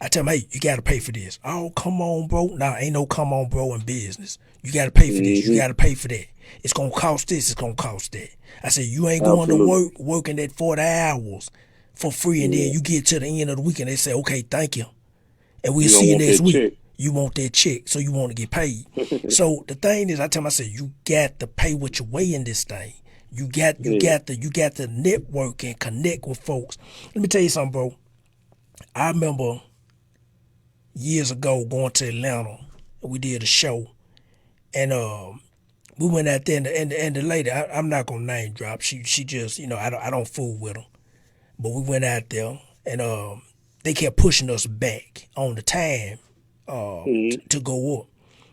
I tell them, hey, you got to pay for this. Oh, come on, bro. Nah, ain't no come on, bro, in business. You got to pay for this. You got to pay for that. It's going to cost this. It's going to cost that. I said, you ain't going to work, working at 40 hours for free, and then you get to the end of the week and they say, okay, thank you. And we'll see you next week. Check. You want that check, so you want to get paid. So the thing is, I tell myself, you got to pay what you weigh in this thing. You got to network and connect with folks. Let me tell you something, bro. I remember years ago going to Atlanta. We did a show, and we went out there, and the lady, I'm not gonna name drop. She just, you know, I don't fool with her, but we went out there, and they kept pushing us back on the time to go up.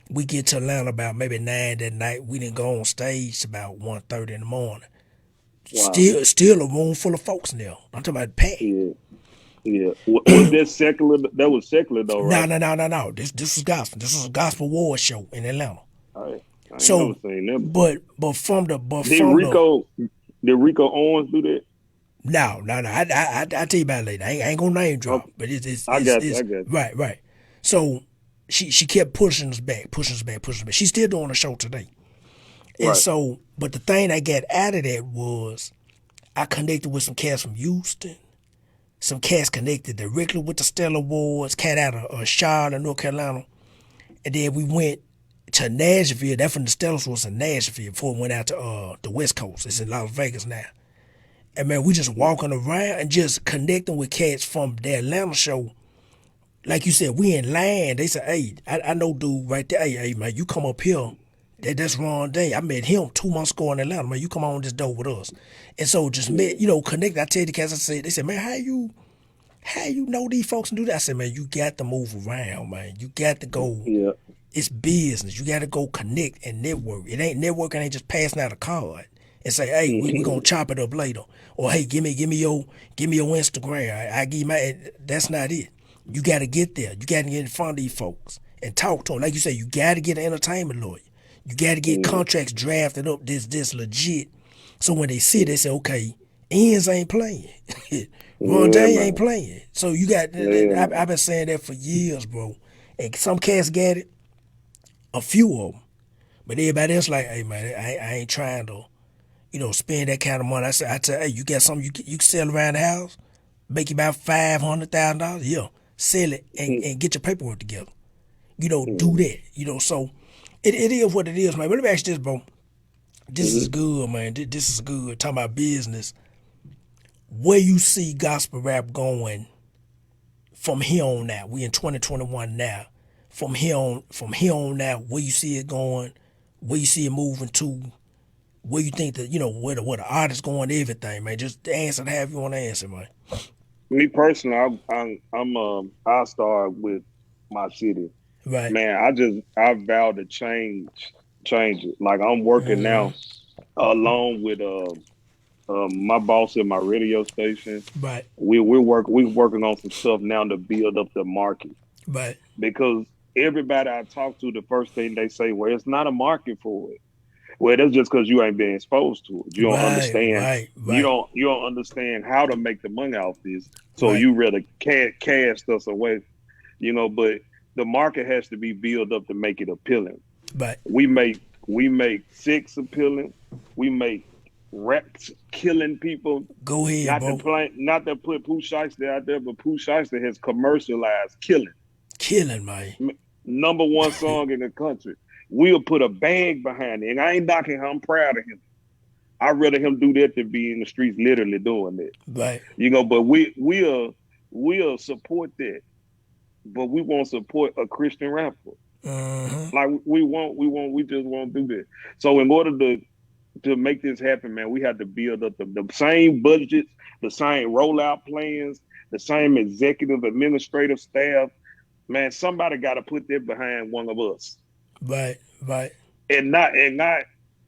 We get to Atlanta about maybe 9 that night. We didn't go on stage about 1:30 in the morning. Wow. Still a room full of folks in there. I'm talking about packed. Yeah. Was that secular? That was secular though, right? No. This was gospel. This was a gospel war show in Atlanta. I never seen them. But from the did Rico Owens do that? No. I tell you about it later. I ain't gonna name drop, but it's I got you. Right. So she kept pushing us back. She's still doing the show today. And so, but the thing I got out of that was I connected with some cats from Houston, some cats connected directly with the Stellar Awards, cat out of Charlotte, North Carolina. And then we went to Nashville. That from the Stellars was in Nashville before we went out to the West Coast. It's in Las Vegas now. And man, we just walking around and just connecting with cats from the Atlanta show. Like you said, we in line. They said, hey, I know dude right there. Hey, man, you come up here. That's Ron Day. I met him 2 months ago in Atlanta. Man, you come on this door with us. And so just met, connect. I tell the cats, they said, man, how you know these folks and do that? I said, man, you got to move around, man. You got to go. Yeah. It's business. You got to go connect and network. Networking ain't just passing out a card. and say, hey, we gonna chop it up later. Or hey, give me your Instagram. I give you my. That's not it. You got to get there. You got to get in front of these folks and talk to them. Like you say, you got to get an entertainment lawyer. You got to get contracts drafted up. This legit. So when they see it, they say, okay, ENZ ain't playing. Ron Day ain't playing. So you got. I've been saying that for years, bro. And some cats got it. A few of them. But everybody else like, hey man, I ain't trying to, spend that kind of money. I tell, hey, you got something you can sell around the house, make you about $500,000. Yeah, sell it and get your paperwork together. Do that. So it is what it is, man. But let me ask you this, bro. This is good, man. This is good. Talking about business. Where you see gospel rap going from here on now? We in 2021 now. From here on now, where you see it going, where you see it moving to, where you think that, where the artist going, everything, man. Just answer however you want to answer, man. Me personally, I start with my city. Right. Man, I vow to change it. Like I'm working now along with my boss at my radio station. Right. We're working on some stuff now to build up the market. Right. Because everybody I talk to, the first thing they say, well, it's not a market for it. Well, that's just because you ain't been exposed to it. You don't understand. Right. You don't understand how to make the money off this. So you rather cast us away, but the market has to be built up to make it appealing. Right. We make sex appealing. We make raps killing people. Go ahead, not to put Pooh Shiesty out there, but Pooh Shiesty has commercialized killing. Killing, man. Number one song in the country. We'll put a bag behind it. And I ain't knocking him. I'm proud of him. I'd rather him do that than be in the streets literally doing that. Right. But we'll support that. But we won't support a Christian rapper. Like we just won't do that. So in order to make this happen, man, we have to build up the same budgets, the same rollout plans, the same executive administrative staff. Man, somebody got to put that behind one of us. Right. And not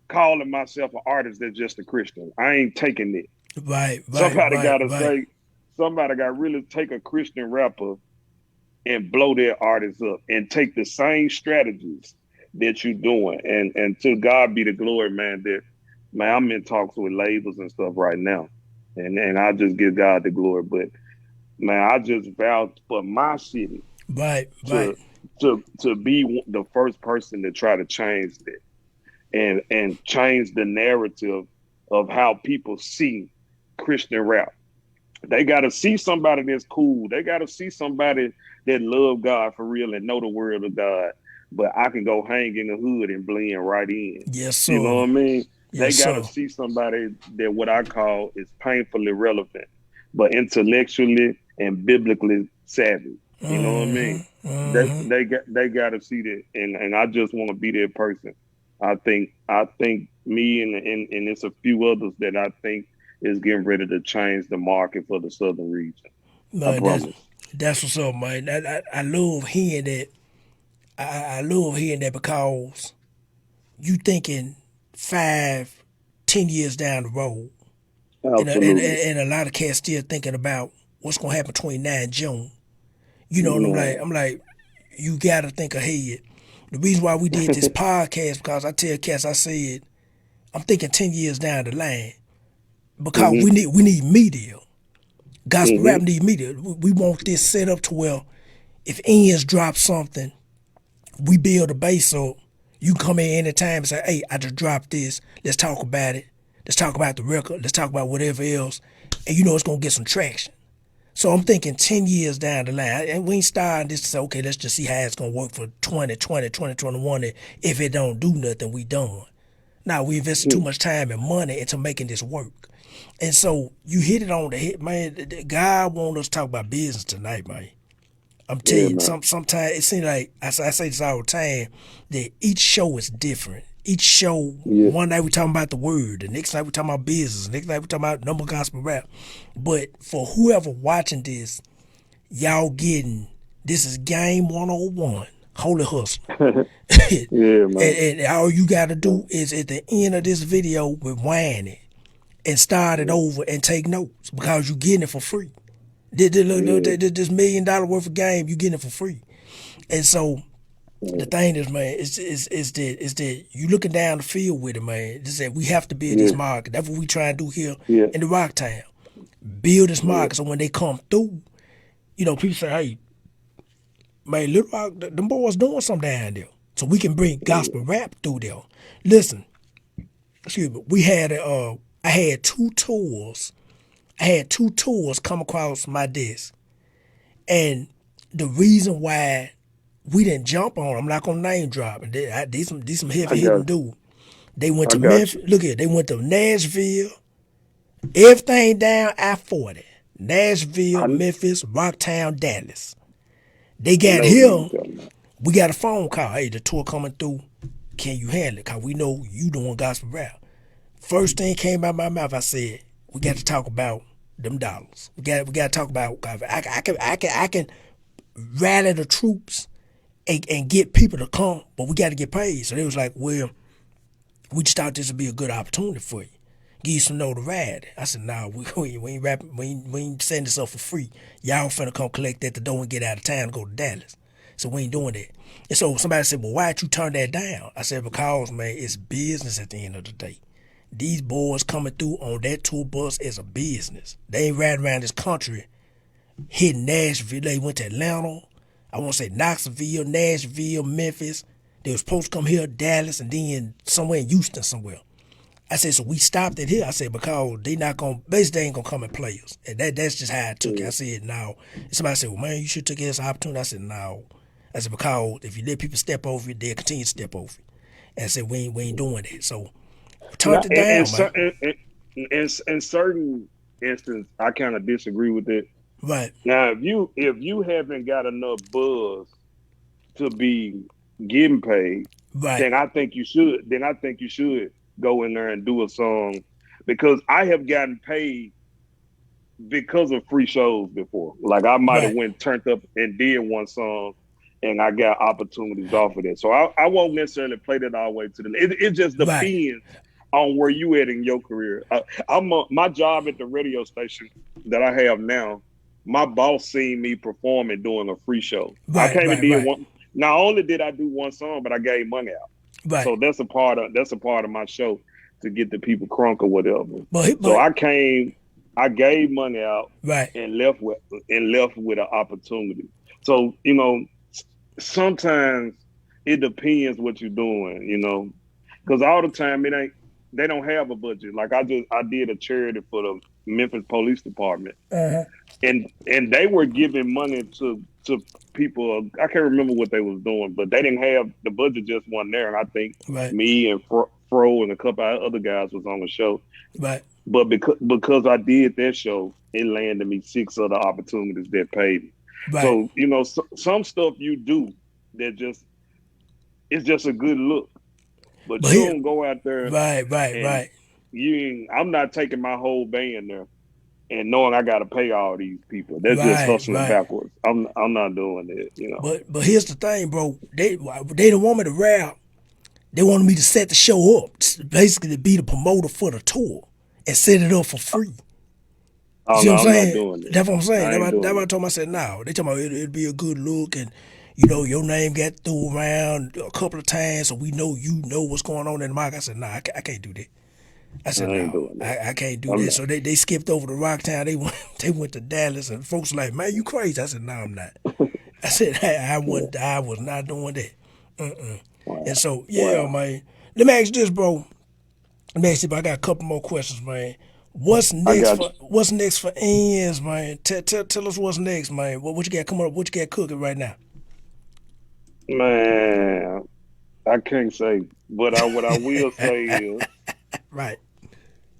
calling myself an artist that's just a Christian. I ain't taking it. Right. Somebody got to really take a Christian rapper and blow their artists up and take the same strategies that you're doing. And to God be the glory, man, I'm in talks with labels and stuff right now. And I just give God the glory. But man, I just vowed for my city. Right. To be the first person to try to change that and change the narrative of how people see Christian rap. They got to see somebody that's cool. They got to see somebody that love God for real and know the word of God. But I can go hang in the hood and blend right in. Yes, sir. You know what I mean? Yes, they got to see somebody that what I call is painfully relevant, but intellectually and biblically savvy. You know what I mean? They got to see that, and I just want to be that person. I think me and it's a few others that I think is getting ready to change the market for the southern region. Man, I promise. That's what's up, man. I love hearing that. I love hearing that because you thinking 5-10 years down the road, and a lot of cats still thinking about what's gonna happen between now and June. I'm like, you gotta think ahead. The reason why we did this podcast because I tell cats, I said, I'm thinking 10 years down the line because we need media. Gospel rap need media. We want this set up to where if ENZ drop something, we build a base up. You come in anytime and say, hey, I just dropped this. Let's talk about it. Let's talk about the record. Let's talk about whatever else. And it's going to get some traction. So I'm thinking 10 years down the line. And we ain't starting this to say, okay, let's just see how it's going to work for 2020, 2021. And if it don't do nothing, we done. Now, we invested too much time and money into making this work. And so you hit it on the head, man. God wants us to talk about business tonight, man. I'm telling you, sometimes it seems like, I say this all the time, that each show is different. Each show, one night we talking about the word, the next night we talking about business, the next night we talking about number gospel rap. But for whoever watching this, y'all getting, this is game 101 Holy hustle. Yeah, man. And all you got to do is at the end of this video rewind it and start it Yeah, over and take notes because you getting it for free. This $1 million worth of game, you getting it for free. And so the thing is, man, is that you looking down the field with it, man. Just that we have to build yeah, this market. That's what we try and do here yeah, in the Rock Town. Build this yeah, market so when they come through, people say, hey, man, Little Rock, them boys doing something down there. So we can bring yeah. gospel rap through there. Listen, excuse me, I had two tours. I had two tours come across my desk. And the reason why we didn't jump on them, I'm not gonna name drop, and these some I heavy hitting got, dudes. They went I to got Memphis. you. Look here, they went to Nashville. Everything down I-40. Nashville, I Memphis, Rocktown, Dallas. They I got know who you here. talking about. We got a phone call. Hey, the tour coming through. Can you handle it? Cause we know you doing gospel rap. First thing came out of my mouth, I said, we got to talk about them dollars. We got to talk about. I can rally the troops and get people to come, but we got to get paid. So they was like, well, we just thought this would be a good opportunity for you. Give you some notoriety. I said, nah, we ain't rapping, we ain't setting this up for free. Y'all finna come collect at the door and get out of town and go to Dallas. So we ain't doing that. And so somebody said, well, why'd you turn that down? I said, because, man, it's business at the end of the day. These boys coming through on that tour bus is a business. They ain't riding around this country hitting Nashville. They went to Atlanta. I want to say Knoxville, Nashville, Memphis. They was supposed to come here, Dallas, and then somewhere in Houston somewhere. I said, so we stopped it here. I said, because they not gonna, basically they ain't gonna come and play us. And that's just how I took it. Yeah, I said, no. And somebody said, well, man, you should take it as an opportunity. I said, no. I said, because if you let people step over it, they'll continue to step over it. And I said, we ain't doing that. So we turned not it down, man. in certain instances, I kind of disagree with it. Right, Now, if you haven't got enough buzz to be getting paid, right, then I think you should. Then I think you should go in there and do a song, because I have gotten paid because of free shows before. Like I might have right, went turned up and did one song, and I got opportunities off of that. So I won't necessarily play that all the way to the. It just right, depends on where you at in your career. My job at the radio station that I have now. My boss seen me perform and doing a free show. I right, came and right, did right, one. Not only did I do one song, but I gave money out. right. So that's a part of my show to get the people crunk or whatever. So But I came, I gave money out right, and left with an opportunity. So sometimes it depends what you're doing, because all the time it ain't. They don't have a budget. Like I did a charity for the Memphis Police Department, and they were giving money to people. I can't remember what they was doing, but they didn't have the budget. Just wasn't there, and I think right, me and Fro and a couple of other guys was on the show. right, But because I did that show, it landed me six other opportunities that paid me. right. So some stuff you do that just it's just a good look, but But you here, don't go out there right, right, and right, I'm not taking my whole band there and knowing I got to pay all these people. That's just right, hustling right. backwards. I'm not doing it. But here's the thing, bro. They don't want me to rap. They wanted me to set the show up, basically to be the promoter for the tour and set it up for free. You Oh see no, what I'm I'm not saying? doing it. That's what I'm saying. I ain't That's doing why I it. told them, I said, no. They told me it'll be a good look and, your name got thrown around a couple of times so we know you know what's going on in the market. I said, nah, I can't do that. I I said, ain't no, doing that. I can't do I'm that. not. So they skipped over to Rocktown. They went to Dallas and folks like, man, you crazy. I said, no, I'm not. I said, Yeah. I was not doing that. And Wow. so, yeah, Wow. man. Let me ask you this, bro. Let me ask you, but I got a couple more questions, man. What's I next got for what's next for ENZ, man? Tell us what's next, man. What you got coming up? What you got cooking right now? you. Man, I can't say, but what I will say is Right.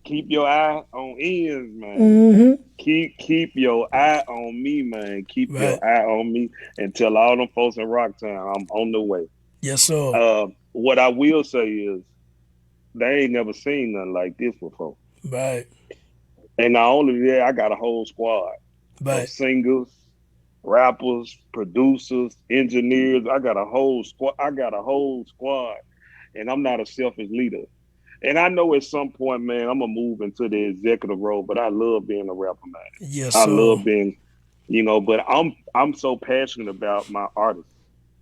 keep your eye on ends, man. Mm-hmm. Keep your eye on me, man. Keep Right. your eye on me, and tell all them folks in Rocktown I'm on the way. Yes, sir. What I will say is they ain't never seen nothing like this before. Right. And not only that, I got a whole squad of Right. singers, rappers, producers, engineers. I got a whole squad. And I'm not a selfish leader. And I know at some point, man, I'm gonna move into the executive role, but I love being a rapper, man. Yes, I sir. love being, but I'm so passionate about my artists.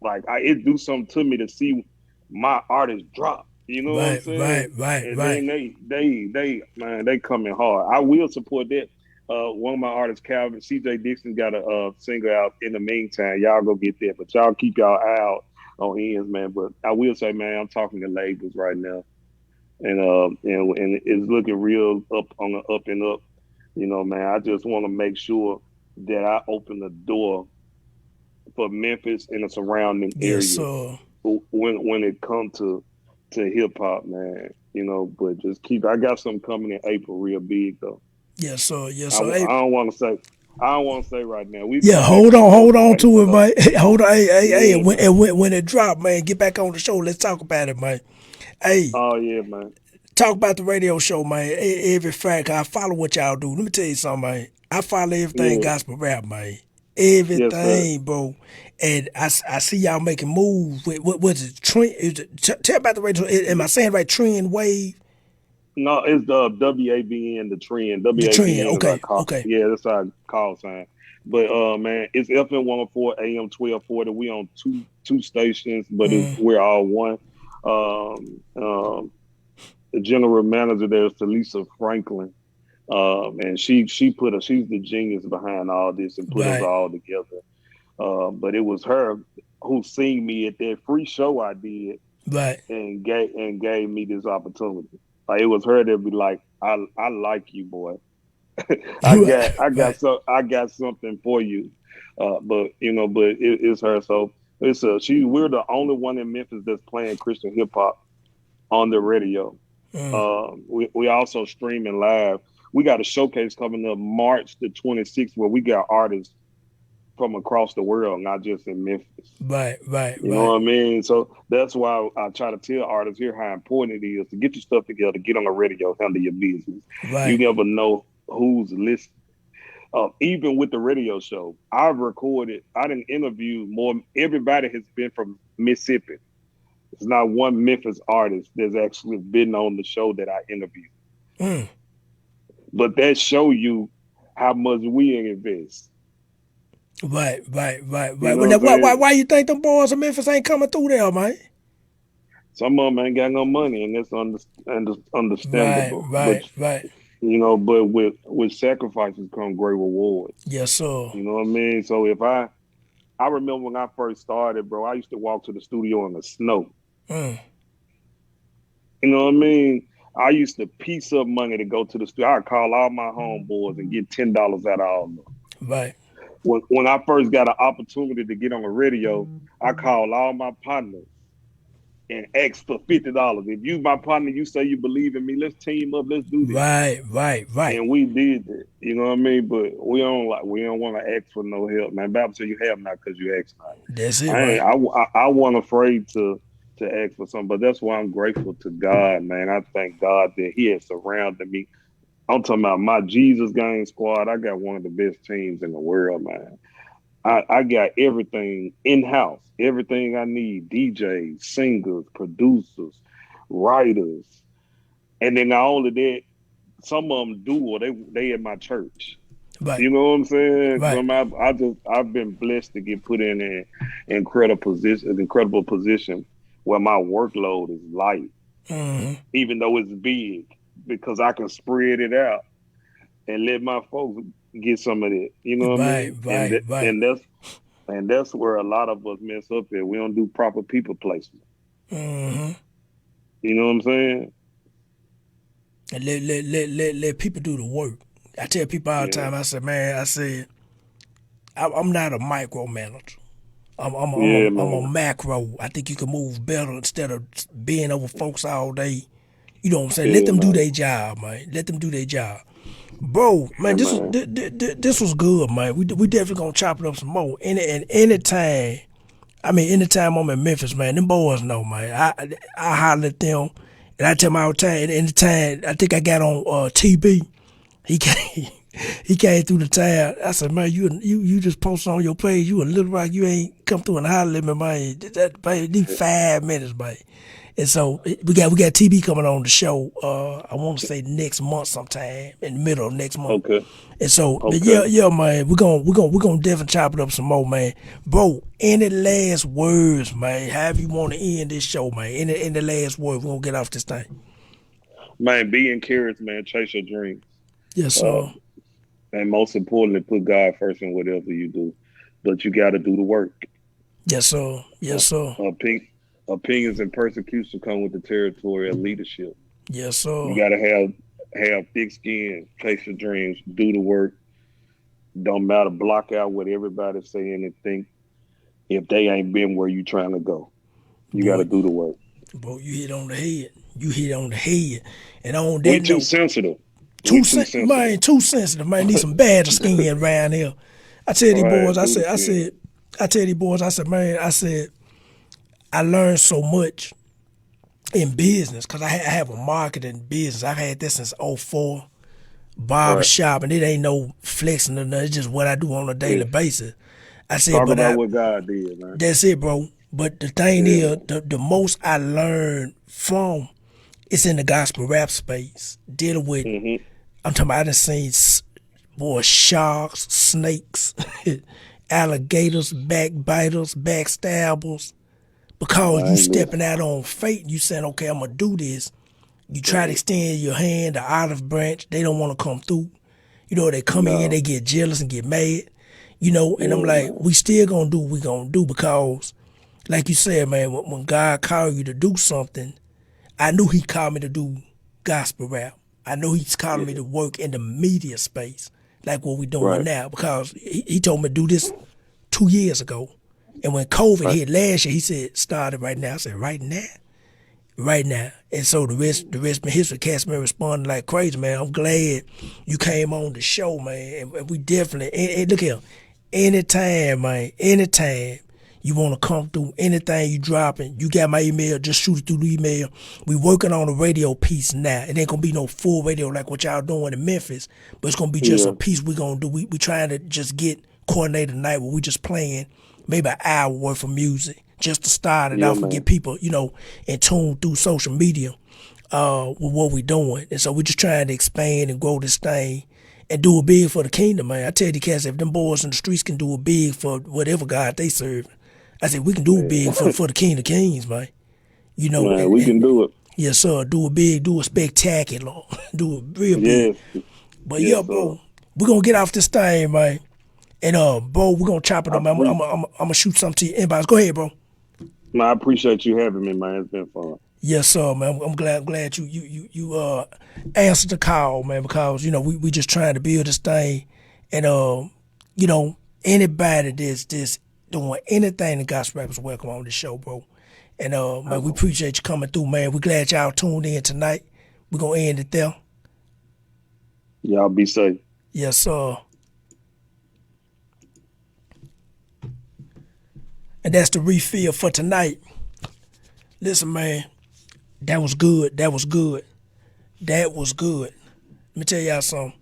Like it do something to me to see my artists drop. You know what I'm Right, right, saying? right, And right. then they man, they coming hard. I will support that. One of my artists, Calvin CJ Dixon, got a single out. In the meantime, y'all go get that, but y'all keep y'all eye out on ends, man. But I will say, man, I'm talking to labels right now, and it's looking real up on the up and up. Man, I just want to make sure that I open the door for Memphis and the surrounding Yes, area sir. when it comes to hip hop, man. But just keep. I got something coming in April, real big though. Yes, sir. Yes, I, sir. Hey, I don't want to say. I don't want to say right now. We yeah, come back and hold forth in on to it, April though. man. Hey, hold on, hey, Yeah, man. when it drop, man, get back on the show. Let's talk about it, man. Hey, Oh yeah, man. talk about the radio show, man. Every Friday, I follow what y'all do. Let me tell you something, man. I follow everything Yeah. gospel rap, man. Yes, sir. Everything, bro. And I see y'all making moves. What's it? Trend? Tell about the radio. Am I saying right? Trend wave. No, it's the WABN, the trend. The trend. WABN is our Okay, call. okay. Yeah, that's our call sign. But man, it's FM 104 AM 1240. We on two stations, but Mm, we're all one. Um, um, the general manager there is Talisa Franklin. And she's the genius behind all this and put us right, all together. But it was her who seen me at that free show I did right. and gave me this opportunity. Like it was her that be like, I like you, boy. I got Right, I got right, something for you. But it's her. So we're the only one in Memphis that's playing Christian hip hop on the radio. mm, We also streaming live. We got a showcase coming up March the 26th where we got artists from across the world, not just in Memphis. right, right, You know right, what I mean? So that's why I try to tell artists here how important it is to get your stuff together, get on the radio, handle your business. You right. never know who's listening. Even with the radio show, I didn't interview more. Everybody has been from Mississippi. There's not one Memphis artist that's actually been on the show that I interviewed. Mm, But that show you how much we invest. right, right, right, You right. know Well, what now, I'm saying? why you think them boys in Memphis ain't coming through there, man? Some of them ain't got no money, and that's Right, understandable. But right, right. with sacrifices come great rewards. Yes, sir. You know what I mean? So if I remember when I first started, bro, I used to walk to the studio in the snow. Mm, You know what I mean? I used to piece up money to go to the studio. I'd call all my homeboys and get $10 out of all of them. right. When I first got an opportunity to get on the radio, I called all my partners and asked for $50. If you my partner, you say you believe in me, let's team up, let's do this. Right, right, right. And we did that. You know what I mean? But we don't want to ask for no help, man. Bible says you have not because you ask not. That's it, I ain't right? I wasn't afraid to ask for something, but that's why I'm grateful to God, man. I thank God that He has surrounded me. I'm talking about my Jesus Gang squad. I got one of the best teams in the world, man. I got everything in house, everything I need: DJs, singers, producers, writers, and then not only that, some of them do or they at my church. Right, You know what I'm saying? right. I've been blessed to get put in an incredible position where my workload is light, Mm-hmm. even though it's big, because I can spread it out and let my folks get some of it. You know what I Right, mean? And right, right. that's where a lot of us mess up at. We don't do proper people placement. Mm-hmm. You know what I'm saying? And let people do the work. I tell people all the Yeah, time, I said, man, I'm not a micromanager. yeah, I'm a man. macro. I think you can move better instead of being over folks all day. You know what I'm saying? Let Yeah, them do man. their job, man. Let them do their job. Bro, Yeah, man, man. this was good, man. We definitely gonna chop it up some more. Anytime, anytime I'm in Memphis, man, them boys know, man. I holler at them, and I tell them all the time. Anytime, I think I got on TB. He came. He came through the town. I said, man, you just posted on your page. You in Little Rock. You ain't come through and holler at me, man. That man, need 5 minutes, man. And so we got TB coming on the show. I want to say next month sometime, in the middle of next month. Okay. And so, Okay. yeah, man, we're gonna definitely chop it up some more, man. Bro, any last words, man? However you want to end this show, man. Any last words? We're gonna get off this thing. Man, be encouraged, man. Chase your dreams. Yes, sir. And most importantly, put God first in whatever you do. But you got to do the work. Yes, sir. Yes, sir. Opinions and persecution come with the territory of leadership. Yes, sir. You got to have thick skin, chase your dreams, do the work. Don't matter, block out what everybody's saying and think if they ain't been where you trying to go. You got to do the work. Bro, you hit on the head. You hit on the head. And on that we too sensitive. Too sensitive. Man, need some badger skin around here. I tell these boys, I said, man, I learned so much in business because I have a marketing business. I've had this since 2004, barbershop, and it ain't no flexing or nothing. It's just what I do on a daily basis. I said, talk about what God did, man. That's it, bro. But the thing is, the most I learned from it's in the gospel rap space, dealing with, I'm talking about, I done seen, sharks, snakes, alligators, backbiters, backstabbers, because you stepping out on faith, you saying, okay, I'm going to do this. You try to extend your hand, the olive branch, they don't want to come through. You know, they come in, they get jealous and get mad, you know, and I'm like, we still going to do what we going to do because, like you said, man, when God called you to do something, I knew he called me to do gospel rap. I know he's calling me to work in the media space, like what we're doing now, because he told me to do this 2 years ago. And when COVID hit last year, he said, start it right now. I said, right now? Right now. And so the rest been history. Cats been responding like crazy, man. I'm glad you came on the show, man. And we definitely, and look here, anytime, man, anytime you want to come through, anything you dropping, you got my email, just shoot it through the email. We working on a radio piece now. It ain't going to be no full radio like what y'all doing in Memphis, but it's going to be just a piece we going to do. We trying to just get coordinated night where we just playing maybe an hour worth of music just to start it off and get people, you know, in tune through social media with what we doing. And so we just trying to expand and grow this thing and do it big for the kingdom, man. I tell you, cats, if them boys in the streets can do it big for whatever God they serve, I said, we can do it big for the King of Kings, man. You know, man, we can do it. Yes, sir. Do it big, do it spectacular, do it real big. But bro, we're going to get off this thing, man. And, bro, we're going to chop it up, man. I'm going to shoot something to your inbox. Go ahead, bro. Man, I appreciate you having me, man. It's been fun. Yes, sir, man. I'm glad you answered the call, man, because, you know, we just trying to build this thing. And, you know, anybody that's doing anything in gospel rap is welcome on this show, bro. And, man, we appreciate you coming through, man. We're glad y'all tuned in tonight. We're going to end it there. Y'all be safe. Yes, sir. And that's the refill for tonight. Listen, man, that was good. That was good. That was good. Let me tell y'all something.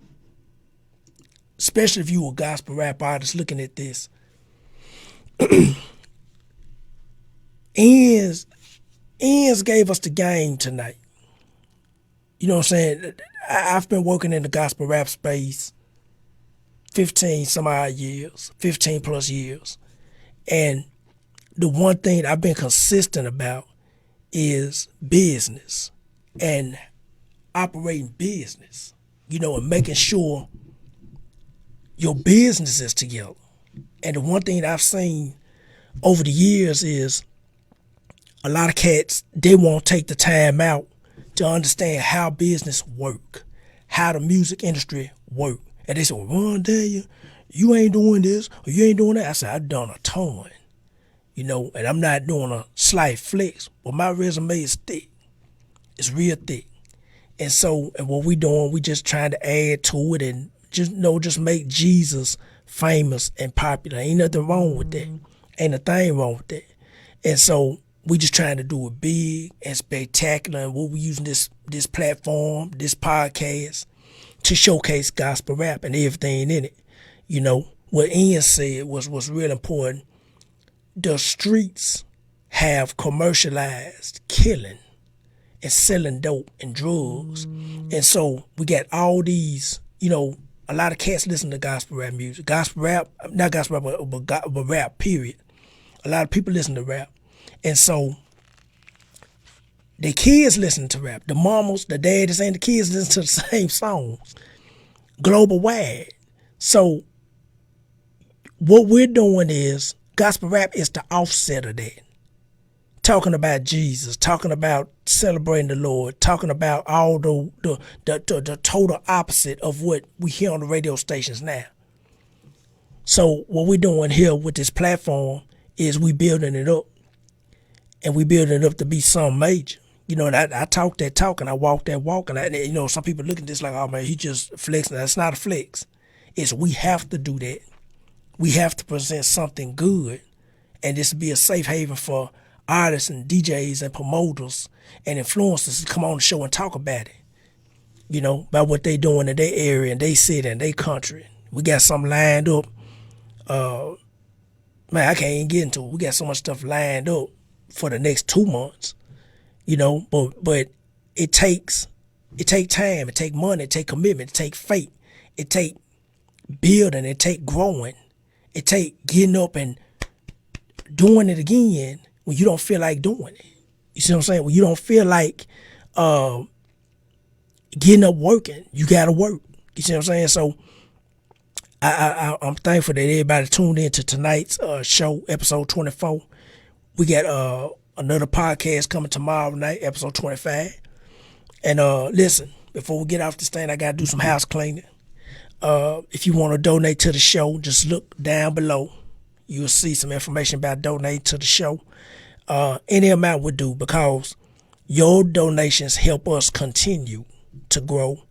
Especially if you a gospel rap artist looking at this. ENZ gave us the game tonight. You know what I'm saying? I've been working in the gospel rap space 15 some odd years, 15 plus years. And the one thing I've been consistent about is business and operating business, you know, and making sure your business is together. And the one thing I've seen over the years is a lot of cats, they won't take the time out to understand how business work, how the music industry work. And they say, well, Ron Daniel, you ain't doing this or you ain't doing that. I said, I've done a ton. You know, and I'm not doing a slight flex, but my resume is thick. It's real thick. And so, and what we doing, we just trying to add to it and just make Jesus famous and popular. Ain't nothing wrong with that. Ain't a thing wrong with that. And so we just trying to do it big and spectacular. And what we using this platform, this podcast, to showcase gospel rap and everything in it. You know, what Ian said was real important. The streets have commercialized killing and selling dope and drugs. And so we got all these, you know, a lot of cats listen to gospel rap music. Gospel rap, not gospel rap, but rap, period. A lot of people listen to rap. And so the kids listen to rap. The mamas, the daddies, and the kids listen to the same songs. Global wide. So what we're doing is, gospel rap is the offset of that. Talking about Jesus, talking about celebrating the Lord, talking about all the total opposite of what we hear on the radio stations now. So what we're doing here with this platform is we building it up. And we building it up to be something major. You know, and I talk that talk and I walk that walk. And, you know, some people look at this like, oh, man, he just flexing. That's not a flex. It's we have to do that. We have to present something good. And this will be a safe haven for artists and DJs and promoters and influencers to come on the show and talk about it. You know, about what they doing in their area and they city and their country. We got something lined up. Man, I can't even get into it. We got so much stuff lined up for the next 2 months. You know, but it takes time, it take money, it take commitment, it take faith, it take building, it take growing, it take getting up and doing it again when you don't feel like doing it. You see what I'm saying? When you don't feel like getting up working, you gotta work. You see what I'm saying? So I'm thankful that everybody tuned in to tonight's show, episode 24. We got another podcast coming tomorrow night, episode 25. And listen, before we get off this thing, I got to do some house cleaning. If you want to donate to the show, just look down below. You'll see some information about donating to the show. Any amount would do, because your donations help us continue to grow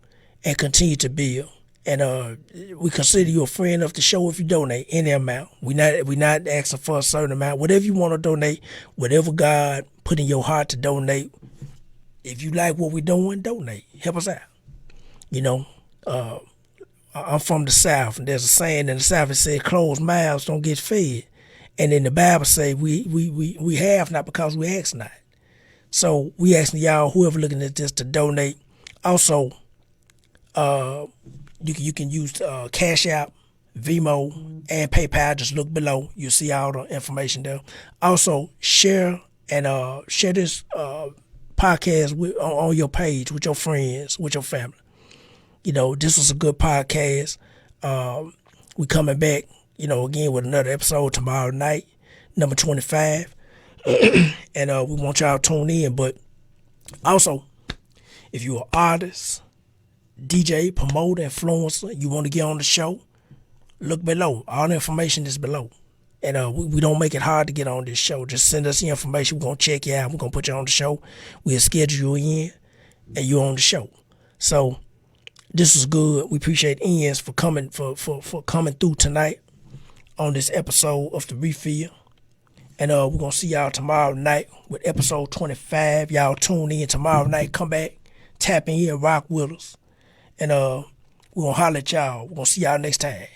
and continue to build. And we consider you a friend of the show if you donate any amount. We not asking for a certain amount. Whatever you want to donate, whatever God put in your heart to donate. If you like what we're doing, donate. Help us out. You know, I'm from the South, and there's a saying in the South that says, "Closed mouths don't get fed." And then the Bible say we have not because we ask not. So we asking y'all, whoever looking at this, to donate. Also, you can use Cash App, VENMO, and PayPal. Just look below. You'll see all the information there. Also, share this podcast on your page with your friends, with your family. You know, this was a good podcast. We coming back, you know, again with another episode tomorrow night, number 25. And we want y'all to tune in. But also, if you're an artist, DJ, promoter, influencer, you want to get on the show, look below. All the information is below. And we don't make it hard to get on this show. Just send us the information. We're going to check you out. We're going to put you on the show. We'll schedule you in, and you're on the show. So this was good. We appreciate ENZ for coming through tonight on this episode of The Refill. And we're going to see y'all tomorrow night with episode 25. Y'all tune in tomorrow night. Come back, tap in here, rock with us. And we're going to holler at y'all. We're going to see y'all next time.